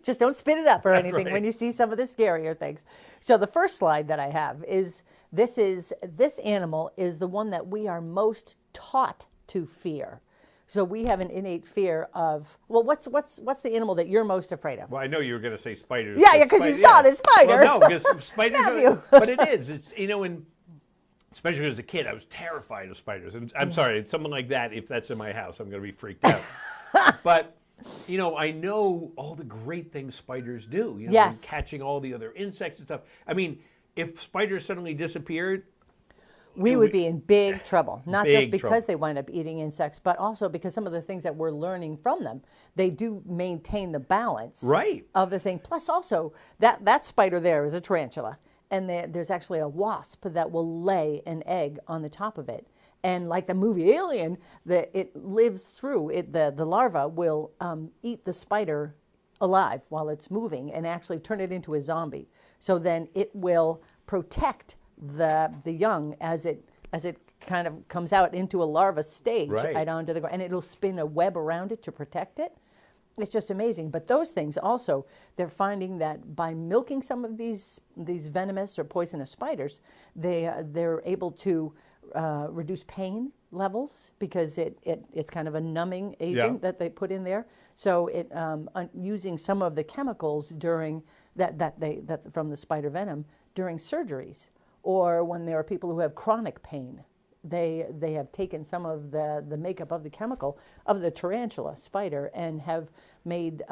Just don't spit it up or anything Right. when you see some of the scarier things. So the first slide that I have is this animal is the one that we are most taught to fear. So we have an innate fear of, well, what's the animal that you're most afraid of? Well, I know you were going to say spiders. Yeah, because you saw the spider. Well, no, because spiders Have are, you? but it is. It's, you know, especially as a kid, I was terrified of spiders. And I'm sorry, it's something like that. If that's in my house, I'm going to be freaked out. But, you know, I know all the great things spiders do. You know, Yes. catching all the other insects and stuff. I mean, if spiders suddenly disappeared, We would be in big trouble, not Big just because trouble. they wind up eating insects, but also because some of the things that we're learning from them, they do maintain the balance Right. of the thing. Plus also, that spider there is a tarantula, and there's actually a wasp that will lay an egg on the top of it. And like the movie Alien, it lives through, the larva will eat the spider alive while it's moving and actually turn it into a zombie. So then it will protect the young as it kind of comes out into a larva stage Right. onto the ground, and it'll spin a web around it to protect it. It's just amazing. But those things also, they're finding that by milking some of these venomous or poisonous spiders, they're able to reduce pain levels because it's kind of a numbing agent that they put in there. So using some of the chemicals during that from the spider venom during surgeries, or when there are people who have chronic pain, they have taken some of the makeup of the chemical of the tarantula spider and have made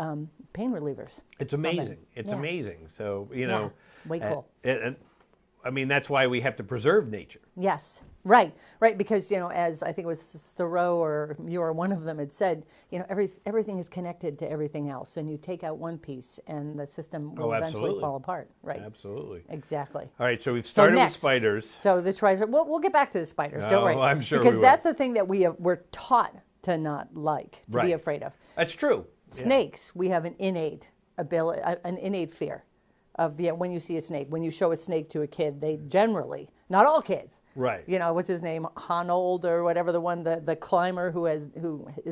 pain relievers. it's from it. amazing. It's Yeah. amazing. So, you know. it's way cool. And I mean, that's why we have to preserve nature. Yes, right, because, you know, as I think it was Thoreau or Muir, one of them had said, you know, everything is connected to everything else, and you take out one piece and the system will eventually absolutely. fall apart. Right. Absolutely. Exactly. All right, so we've started next, with spiders. So the we'll get back to the spiders, don't Oh, worry. I'm sure we because will. that's the thing that we're taught to not like, to Right. be afraid of. That's true. Yeah. Snakes, we have an innate ability, an innate fear of when you see a snake. When you show a snake to a kid, they generally, not all kids, Right. you know, what's his name, Honold or whatever, the one, the climber who his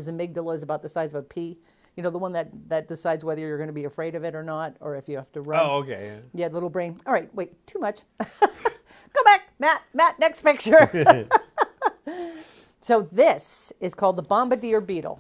amygdala is about the size of a pea. You know, the one that decides whether you're going to be afraid of it or not, or if you have to run. Oh, okay. Yeah, little brain. All right, wait, too much. Go back, Matt, next picture. So this is called the bombardier beetle.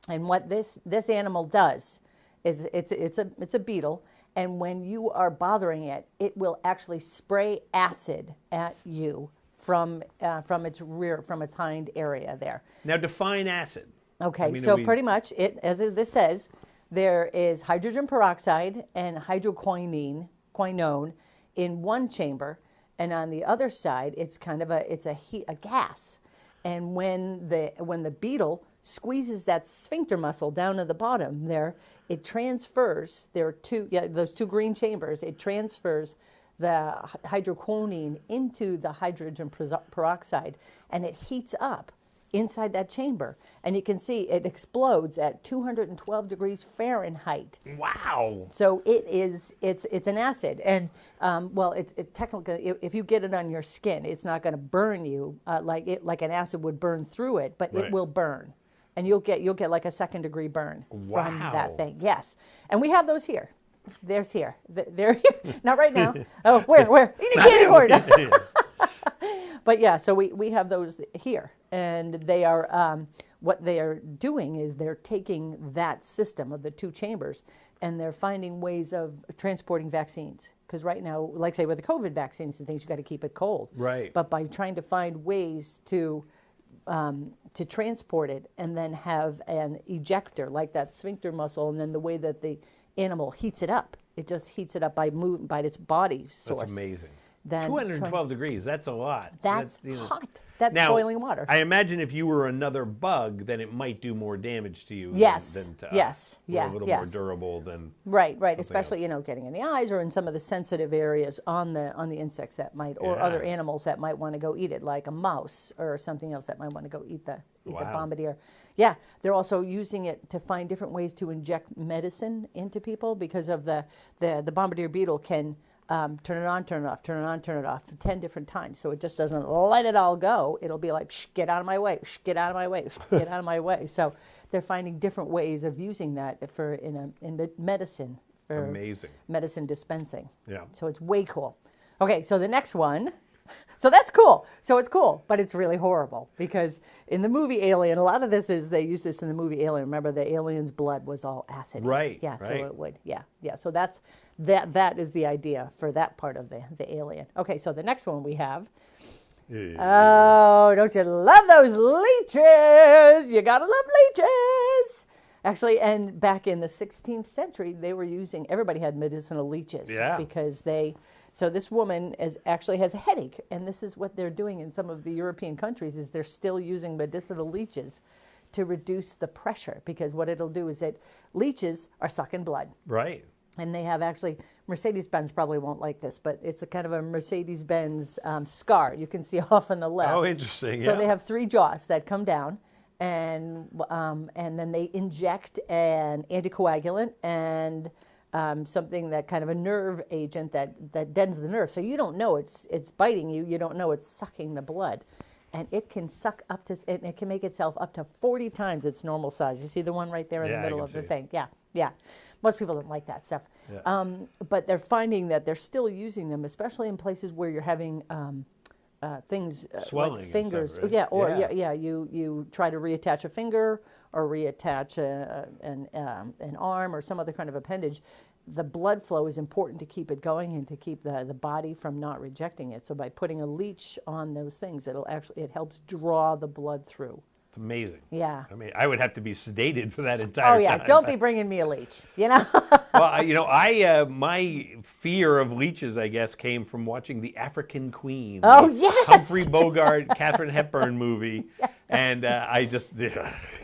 And what this animal does is it's a beetle, and when you are bothering it, it will actually spray acid at you from its hind area there. Now define acid. Okay, I mean, so pretty much this says, there is hydrogen peroxide and hydroquinone in one chamber, and on the other side, it's kind of a gas. And when the beetle squeezes that sphincter muscle down to the bottom there, it transfers. There are those two green chambers. It transfers the hydroquinone into the hydrogen peroxide, and it heats up inside that chamber. And you can see it explodes at 212 degrees Fahrenheit. Wow. So it's an acid, and it's technically, if you get it on your skin, it's not going to burn you like an acid would burn through it, but Right. it will burn, and you'll get like a second-degree burn from Wow. that thing. Yes, and we have those here. They're here. Not right now. Oh, where? Eating candy corn. But yeah, so we have those here, and they are what they are doing is they're taking that system of the two chambers, and they're finding ways of transporting vaccines because right now, like say with the COVID vaccines and things, you got to keep it cold. Right. But by trying to find ways to transport it and then have an ejector like that sphincter muscle, and then the way that the animal heats it up, it just heats it up by its body source. That's amazing. Then 212 degrees, that's a lot. That's hot. That's now, boiling water. I imagine if you were another bug, then it might do more damage to you Yes. than to us. Yes. We're Yeah. a little yes. more durable than Right. something Especially getting in the eyes or in some of the sensitive areas on the insects that might, or other animals that might want to go eat it, like a mouse or something else that might want to go eat the bombardier. Yeah, they're also using it to find different ways to inject medicine into people because of the bombardier beetle can turn it on, turn it off, turn it on, turn it off 10 different times. So it just doesn't let it all go. It'll be like, shh, get out of my way, shh, get out of my way, shh, get out of my way. So they're finding different ways of using that in the medicine, for amazing medicine dispensing. Yeah. So it's way cool. Okay, so the next one. So that's cool. So it's cool, but it's really horrible because in the movie Alien, a lot of this is, they use this in the movie Alien. Remember, the alien's blood was all acid. Right. Yeah, right. so it would. Yeah. So that is the idea for that part of the alien. Okay, so the next one we have. Oh, don't you love those leeches? You gotta love leeches. Actually, and back in the 16th century, everybody had medicinal leeches. Yeah. Because so this woman actually has a headache, and this is what they're doing in some of the European countries, is they're still using medicinal leeches to reduce the pressure, because what it'll do is that leeches are sucking blood. Right. And they have actually, Mercedes-Benz probably won't like this, but it's a kind of a Mercedes-Benz scar you can see off on the left. Oh, interesting. So yeah. they have 3 jaws that come down, and then they inject an anticoagulant and something that kind of a nerve agent that deadens the nerve. So you don't know it's biting you. You don't know it's sucking the blood. And it can suck up to, and it can make itself up to 40 times its normal size. You see the one right there in the middle of the thing? Yeah. Most people don't like that stuff. Yeah. But they're finding that they're still using them, especially in places where you're having things swelling like fingers. Stuff, right? Yeah, or you try to reattach a finger or reattach an arm or some other kind of appendage. The blood flow is important to keep it going and to keep the body from not rejecting it. So by putting a leech on those things, it helps draw the blood through. It's amazing. Yeah. I mean, I would have to be sedated for that entire Oh yeah, time. don't be bringing me a leech. Well, my fear of leeches, I guess, came from watching The African Queen. Oh, the yes! Humphrey Bogart, Katharine Hepburn movie. Yes. And I just...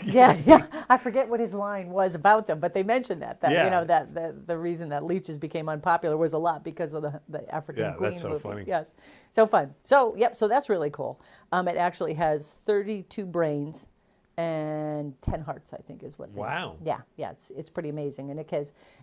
Yeah. I forget what his line was about them, but they mentioned that yeah. that the reason that leeches became unpopular was a lot because of the African Queen that's so movie. funny. Yes. So fun. So that's really cool. It actually has 32 brains and 10 hearts, I think, is what. Wow. Yeah. It's pretty amazing,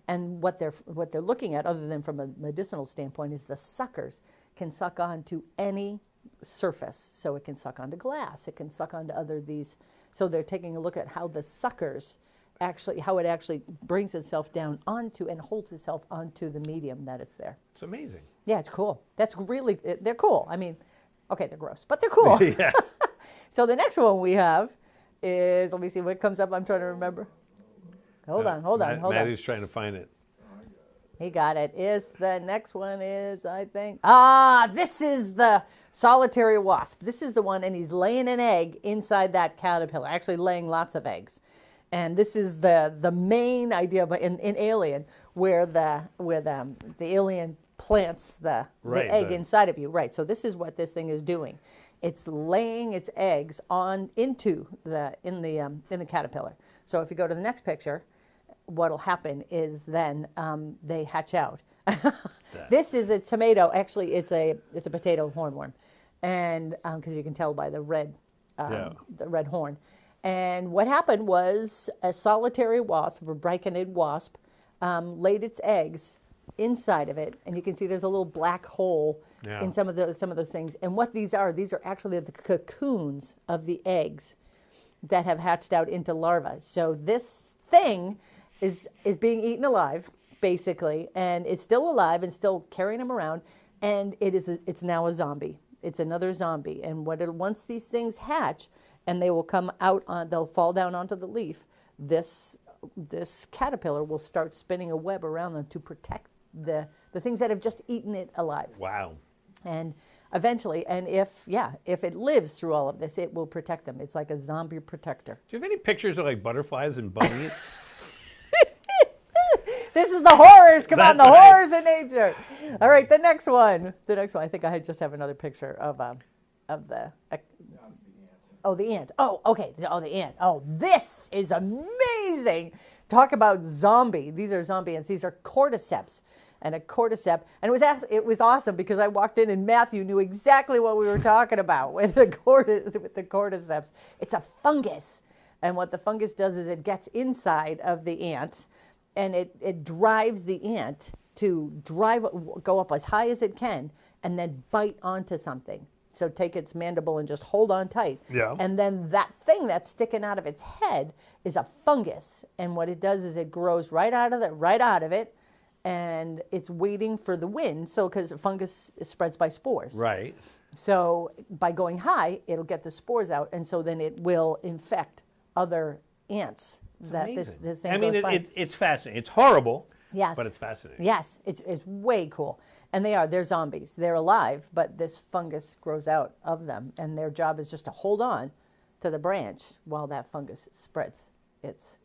and what they're looking at, other than from a medicinal standpoint, is the suckers can suck onto any surface. So it can suck onto glass. It can suck onto these. So they're taking a look at how the suckers how it actually brings itself down onto and holds itself onto the medium that it's there. It's amazing. Yeah, it's cool. They're cool. I mean, okay, they're gross, but they're cool. Yeah. So the next one we have is, let me see what comes up. I'm trying to remember. Hold on. Maddie's trying to find it. He got it. The next one is, I think, this is the solitary wasp. This is the one, and he's laying an egg inside that caterpillar, actually laying lots of eggs. And this is the main idea in Alien, where the alien plants the egg inside of you. Right. So this is what this thing is doing. It's laying its eggs into the caterpillar. So if you go to the next picture, what'll happen is then they hatch out. This is a tomato. Actually, it's a potato hornworm, and because you can tell by the red horn. And what happened was a solitary wasp, a brachycnid wasp, laid its eggs inside of it, and you can see there's a little black hole in some of those things. And what these are actually the cocoons of the eggs that have hatched out into larvae. So this thing is being eaten alive, basically, and is still alive and still carrying them around. And it's now a zombie. It's another zombie. And once these things hatch, and they will come out they'll fall down onto the leaf. This caterpillar will start spinning a web around them to protect the the things that have just eaten it alive. Wow. And eventually, and if it lives through all of this, it will protect them. It's like a zombie protector. Do you have any pictures of like butterflies and bunnies? This is the horrors. Come on, That's the right. horrors of nature. All right, the next one. I think I just have another picture of the. Oh, the ant. Oh, okay. Oh, the ant. Oh, this is amazing. Talk about zombie. These are zombie ants. These are cordyceps. And a cordyceps. And it was awesome because I walked in and Matthew knew exactly what we were talking about with the cordyceps. It's a fungus. And what the fungus does is it gets inside of the ant and it drives the ant to go up as high as it can and then bite onto something. So take its mandible and just hold on tight. Yeah. And then that thing that's sticking out of its head is a fungus. And what it does is it grows right out of it, and it's waiting for the wind. So because fungus spreads by spores. Right. So by going high, it'll get the spores out, and so then it will infect other ants. This thing goes by. It's fascinating. It's horrible. Yes. But it's fascinating. Yes, it's way cool. And they're zombies. They're alive, but this fungus grows out of them, and their job is just to hold on to the branch while that fungus spreads its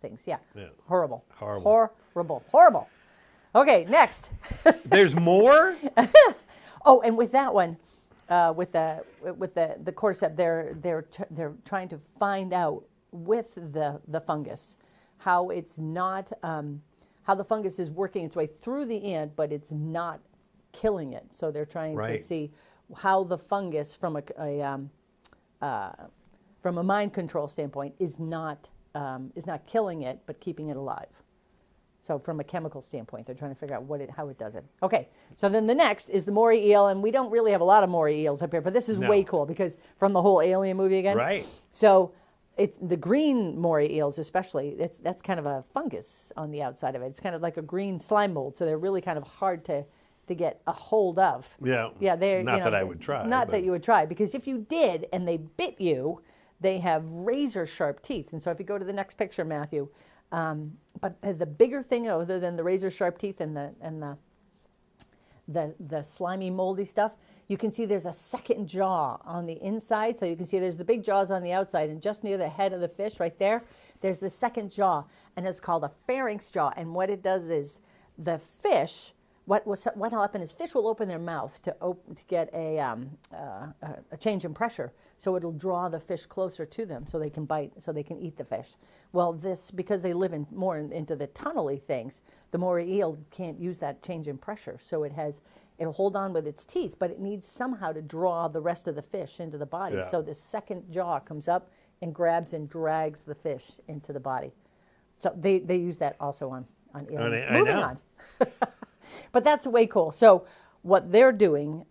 things. Yeah. Horrible. Horrible. Okay, next. There's more? Oh, and with that one, with the cordyceps, they're trying to find out with the fungus how it's not how the fungus is working its way through the ant, but it's not killing it. So they're trying to see how the fungus, from a mind control standpoint, is not killing it, but keeping it alive. So from a chemical standpoint, they're trying to figure out how it does it. Okay, so then the next is the moray eel, and we don't really have a lot of moray eels up here, but this is way cool because from the whole Alien movie again. Right. So it's the green moray eels, especially. That's kind of a fungus on the outside of it. It's kind of like a green slime mold, so they're really kind of hard to get a hold of. Yeah. Yeah, they're not that I would try. That you would try, because if you did and they bit you, they have razor sharp teeth. And so if you go to the next picture, Matthew, but the bigger thing, other than the razor sharp teeth and the slimy moldy stuff, you can see there's a second jaw on the inside. So you can see there's the big jaws on the outside, and just near the head of the fish right there, there's the second jaw, and it's called a pharynx jaw. And what it does is the fish, what'll happen is fish will open their mouth to get a change in pressure. So it'll draw the fish closer to them so they can bite, so they can eat the fish. Well, because they live more into the tunnely things, the moray eel can't use that change in pressure. So it'll hold on with its teeth, but it needs somehow to draw the rest of the fish into the body. Yeah. So the second jaw comes up and grabs and drags the fish into the body. So they use that also on Alien. Moving on. But that's way cool. So what they're doing,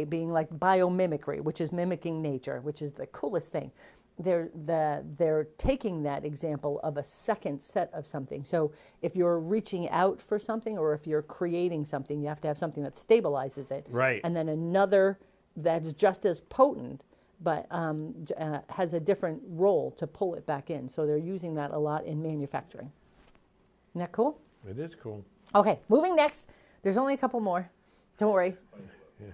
being like biomimicry, which is mimicking nature, which is the coolest thing, they're taking that example of a second set of something. So if you're reaching out for something, or if you're creating something, you have to have something that stabilizes it. Right. And then another that's just as potent, but has a different role to pull it back in. So they're using that a lot in manufacturing. Isn't that cool? It is cool. Okay, moving next. There's only a couple more. Don't worry. Yeah.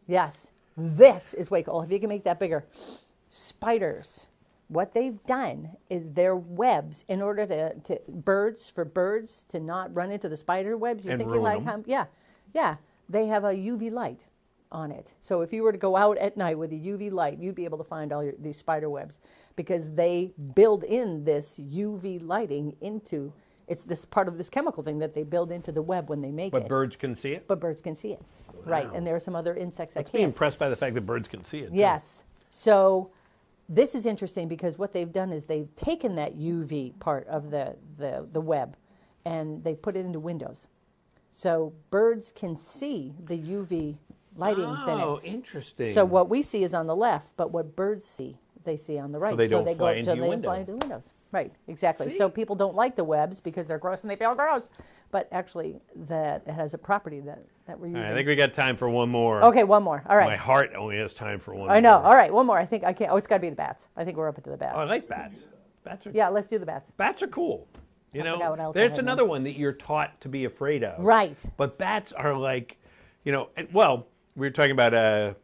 Yes, this is way cool. If you can make that bigger. Spiders. What they've done is their webs, in order to birds to not run into the spider webs. You're And thinking ruin like, them. they have a UV light on it. So if you were to go out at night with a UV light, you'd be able to find all these spider webs, because they build in this UV lighting into. It's this part of this chemical thing that they build into the web when they make it. But birds can see it? But birds can see it. Right. And there are some other insects that Let's be can't. impressed by the fact that birds can see it. too. Yes. So this is interesting, because what they've done is they've taken that UV part of the web and they put it into windows. So birds can see the UV lighting in it. Oh, interesting. So what we see is on the left, but what birds see, they see on the right. So they don't fly into your they window. fly into windows. Right, exactly. See? So people don't like the webs because they're gross and they feel gross. But actually, it has a property that we're using. I think we got time for one more. Okay, one more. All right. My heart only has time for one more. I know. All right, one more. I think I can't. Oh, it's got to be the bats. I think we're up to the bats. Oh, I like bats. Bats are. Yeah, let's do the bats. Bats are cool. You I know, forgot what else I there's had another one that you're taught to be afraid of. Right. But bats are like, you know, well, we were talking about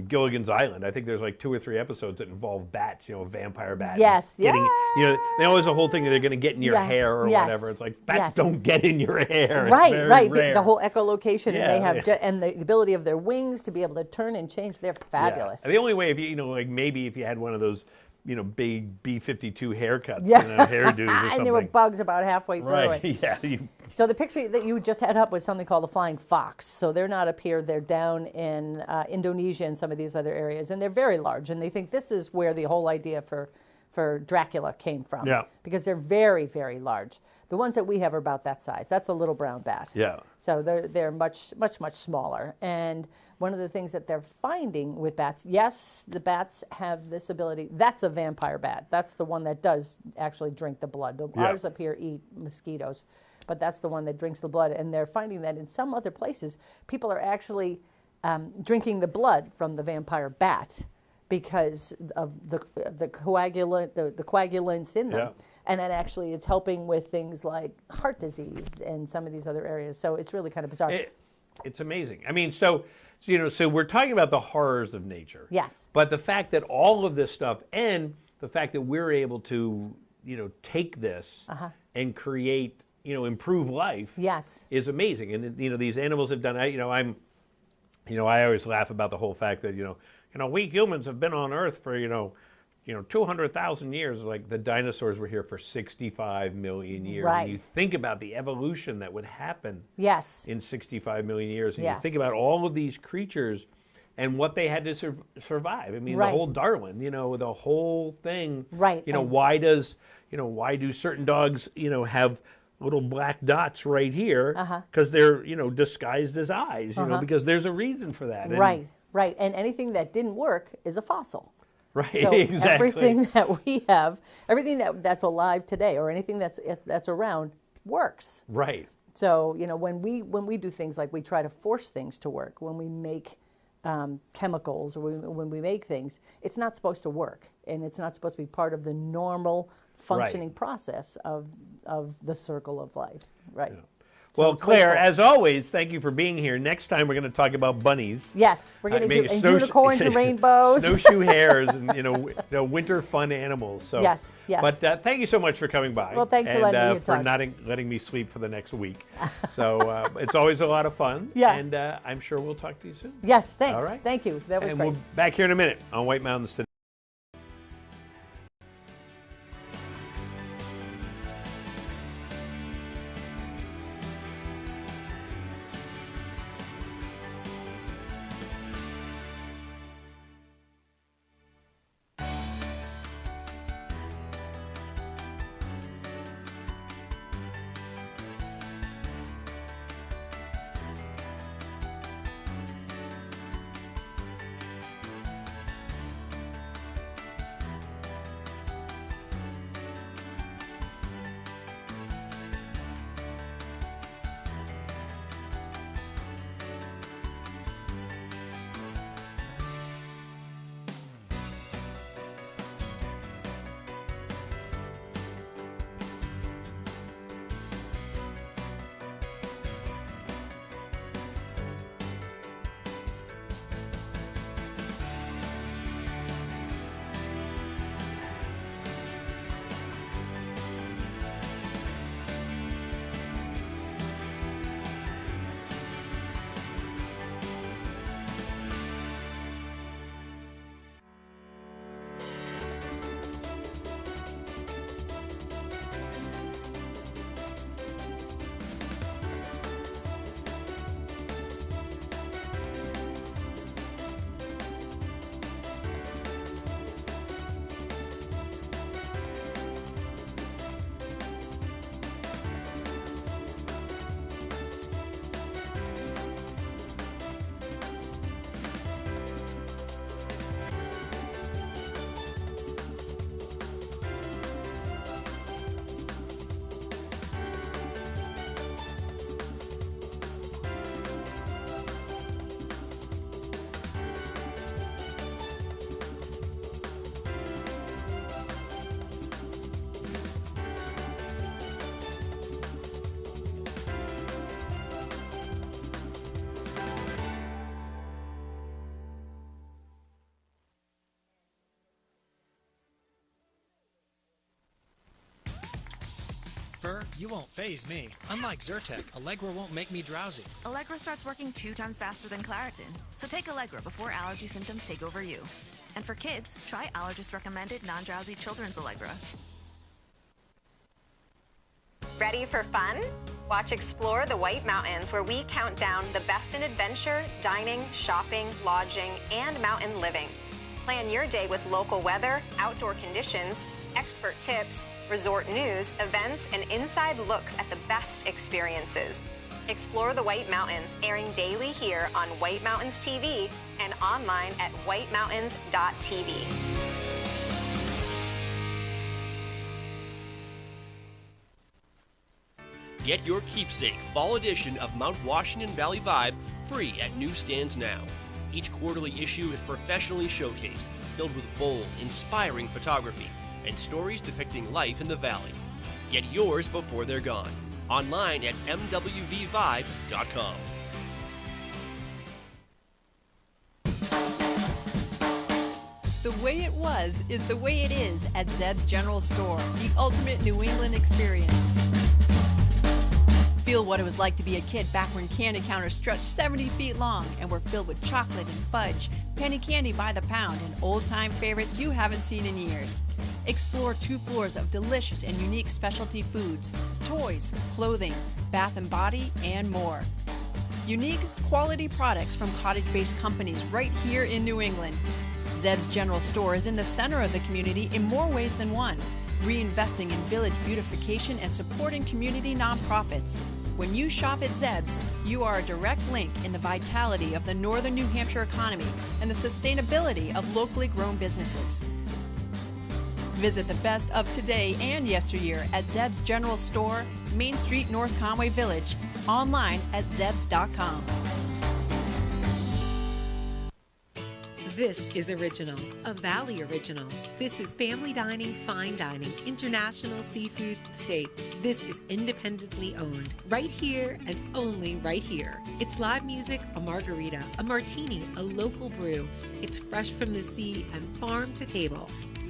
Gilligan's Island. I think there's like 2 or 3 episodes that involve bats, you know, vampire bats. Yes, getting, you know, they always the whole thing that they're going to get in your hair or whatever. It's like bats don't get in your hair. Right, it's very right. Rare. The whole echolocation, Yeah, and they have yeah. and the ability of their wings to be able to turn and change. They're fabulous. Yeah. The only way, if you know, like maybe if you had one of those, you know, big B-52 haircuts, Yeah. you know, hairdos or something. And there were bugs about halfway through right. it. Yeah. So the picture that you just had up was something called the flying fox. So they're not up here; they're down in Indonesia and some of these other areas, and they're very large. And they think this is where the whole idea for Dracula came from. Yeah. Because they're very, very large. The ones that we have are about that size. That's a little brown bat. Yeah. So they're much smaller. And one of the things that they're finding with bats, yes, the bats have this ability. That's a vampire bat. That's the one that does actually drink the blood. Ours up here eat mosquitoes, but that's the one that drinks the blood. And they're finding that in some other places, people are actually drinking the blood from the vampire bat because of the coagulants in them. Yeah. And then actually it's helping with things like heart disease and some of these other areas. So it's really kind of bizarre. It's amazing. I mean, so you know, so we're talking about the horrors of nature. Yes. But the fact that all of this stuff and the fact that we're able to, you know, take this and create, you know, improve life. Yes. Is amazing. And you know, these animals have done. I always laugh about the whole fact that you know, we humans have been on Earth for 200,000 years. Like the dinosaurs were here for 65 million years. Right. And you think about the evolution that would happen. Yes. In 65 million years, and Yes. you think about all of these creatures and what they had to survive. I mean, Right. the whole Darwin, you know, the whole thing. Right. You know, And- why do certain dogs, you know, have little black dots right here? Because they're, you know, disguised as eyes. You know, because there's a reason for that. And- Right. Right. And anything that didn't work is a fossil. Right. So exactly. everything that we have, everything that's alive today, or anything that's around, works. Right. So you know, when we do things like we try to force things to work, when we make chemicals, or when we make things, it's not supposed to work, and it's not supposed to be part of the normal functioning process of the circle of life. Right. Yeah. So Well, it's Claire, wasteful. as always, thank you for being here. Next time we're going to talk about bunnies. Yes, we're going to maybe do and unicorns and rainbows. Snowshoe hares and you know winter fun animals. So Yes, yes. But thank you so much for coming by. Well, thanks for and, letting me for talk. not letting me sleep for the next week. So it's always a lot of fun. Yeah. And I'm sure we'll talk to you soon. Yes, thanks. All right. Thank you. That was And great. we'll be back here in a minute on White Mountains Today. fur, you won't faze me. Unlike Zyrtec, Allegra won't make me drowsy. Allegra starts working 2 times faster than Claritin. So take Allegra before allergy symptoms take over you. And for kids, try allergist-recommended non-drowsy children's Allegra. Ready for fun? Watch Explore the White Mountains, where we count down the best in adventure, dining, shopping, lodging, and mountain living. Plan your day with local weather, outdoor conditions, expert tips, resort news, events, and inside looks at the best experiences. Explore the White Mountains, airing daily here on White Mountains TV and online at whitemountains.tv. Get your keepsake fall edition of Mount Washington Valley Vibe free at newsstands now. Each quarterly issue is professionally showcased, filled with bold, inspiring photography and stories depicting life in the valley. Get yours before they're gone. Online at mwvvibe.com. The way it was is the way it is at Zeb's General Store, the ultimate New England experience. Feel what it was like to be a kid back when candy counters stretched 70 feet long and were filled with chocolate and fudge, penny candy by the pound, and old-time favorites you haven't seen in years. Explore 2 floors of delicious and unique specialty foods, toys, clothing, bath and body, and more. Unique, quality products from cottage-based companies right here in New England. Zeb's General Store is in the center of the community in more ways than one, reinvesting in village beautification and supporting community nonprofits. When you shop at Zeb's, you are a direct link in the vitality of the northern New Hampshire economy and the sustainability of locally grown businesses. Visit the best of today and yesteryear at Zeb's General Store, Main Street, North Conway Village, online at zebs.com. This is Original, a Valley original. This is family dining, fine dining, international seafood steak. This is independently owned, right here and only right here. It's live music, a margarita, a martini, a local brew. It's fresh from the sea and farm to table.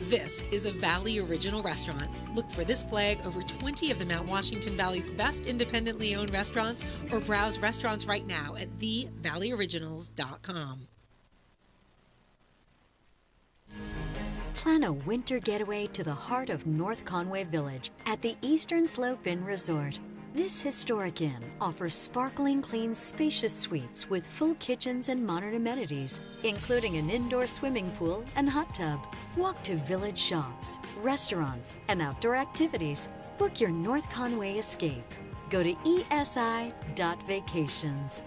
This is a Valley Original restaurant. Look for this flag over 20 of the Mount Washington Valley's best independently owned restaurants, or browse restaurants right now at thevalleyoriginals.com. Plan a winter getaway to the heart of North Conway Village at the Eastern Slope Inn Resort. This historic inn offers sparkling clean, spacious suites with full kitchens and modern amenities, including an indoor swimming pool and hot tub. Walk to village shops, restaurants, and outdoor activities. Book your North Conway escape. Go to esi.vacations.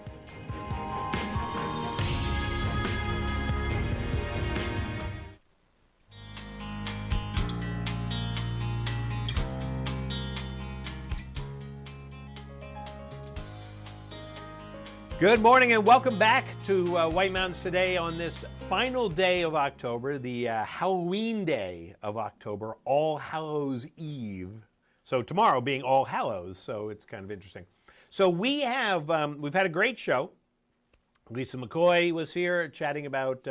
Good morning and welcome back to White Mountains Today on this final day of October, the Halloween day of October, All Hallows Eve. So tomorrow being All Hallows, so it's kind of interesting. So we've had a great show. Lisa McCoy was here chatting about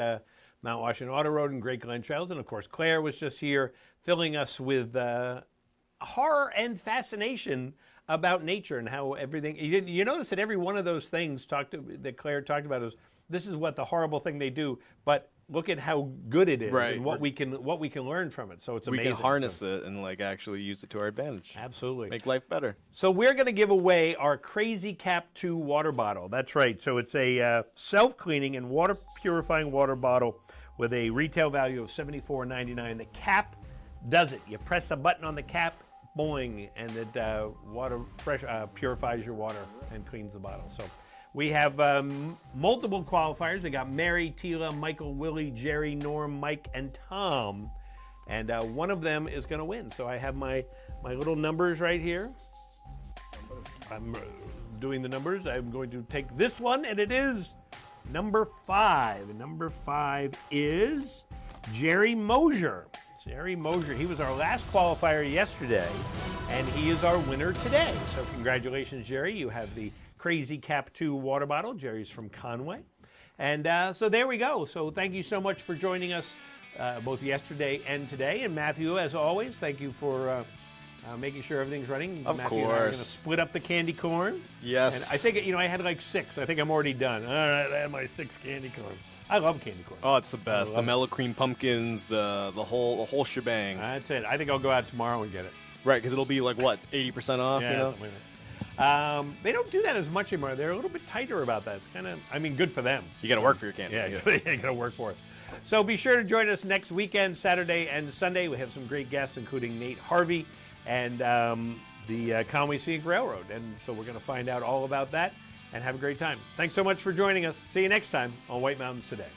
Mount Washington Auto Road and Great Glen Trails, and of course Claire was just here filling us with horror and fascination about nature and how everything. You notice that every one of those things that Claire talked about is this is what the horrible thing they do, but look at how good it is, right, and what we can learn from it. So it's we amazing. can harness it and actually use it to our advantage. Absolutely, make life better. So we're going to give away our Crazy Cap 2 water bottle. That's right. So it's a self-cleaning and water purifying water bottle with a retail value of $74.99. The cap does it. You press a button on the cap, boing, and it purifies your water and cleans the bottle. So we have multiple qualifiers. We got Mary, Tila, Michael, Willie, Jerry, Norm, Mike, and Tom. And one of them is going to win. So I have my little numbers right here. I'm doing the numbers. I'm going to take this one, and it is number 5. Number 5 is Jerry Mosier. Jerry Mosier, he was our last qualifier yesterday, and he is our winner today. So congratulations, Jerry. You have the Crazy Cap 2 water bottle. Jerry's from Conway. And so there we go. So thank you so much for joining us both yesterday and today. And Matthew, as always, thank you for making sure everything's running. Of Matthew and I are going to course. split up the candy corn. Yes. And I think, I had like 6. I think I'm already done. All right, I had my 6 candy corn. I love candy corn. Oh, it's the best. The love it. mellow cream pumpkins, the whole shebang. That's it. I think I'll go out tomorrow and get it. Right, because it'll be like, what, 80% off, Yeah, you know? something like that. They don't do that as much anymore. They're a little bit tighter about that. It's kind of, good for them. You got to work for your candy. Yeah, you got to work for it. So be sure to join us next weekend, Saturday and Sunday. We have some great guests, including Nate Harvey and the Conway Scenic Railroad. And so we're going to find out all about that and have a great time. Thanks so much for joining us. See you next time on White Mountains Today.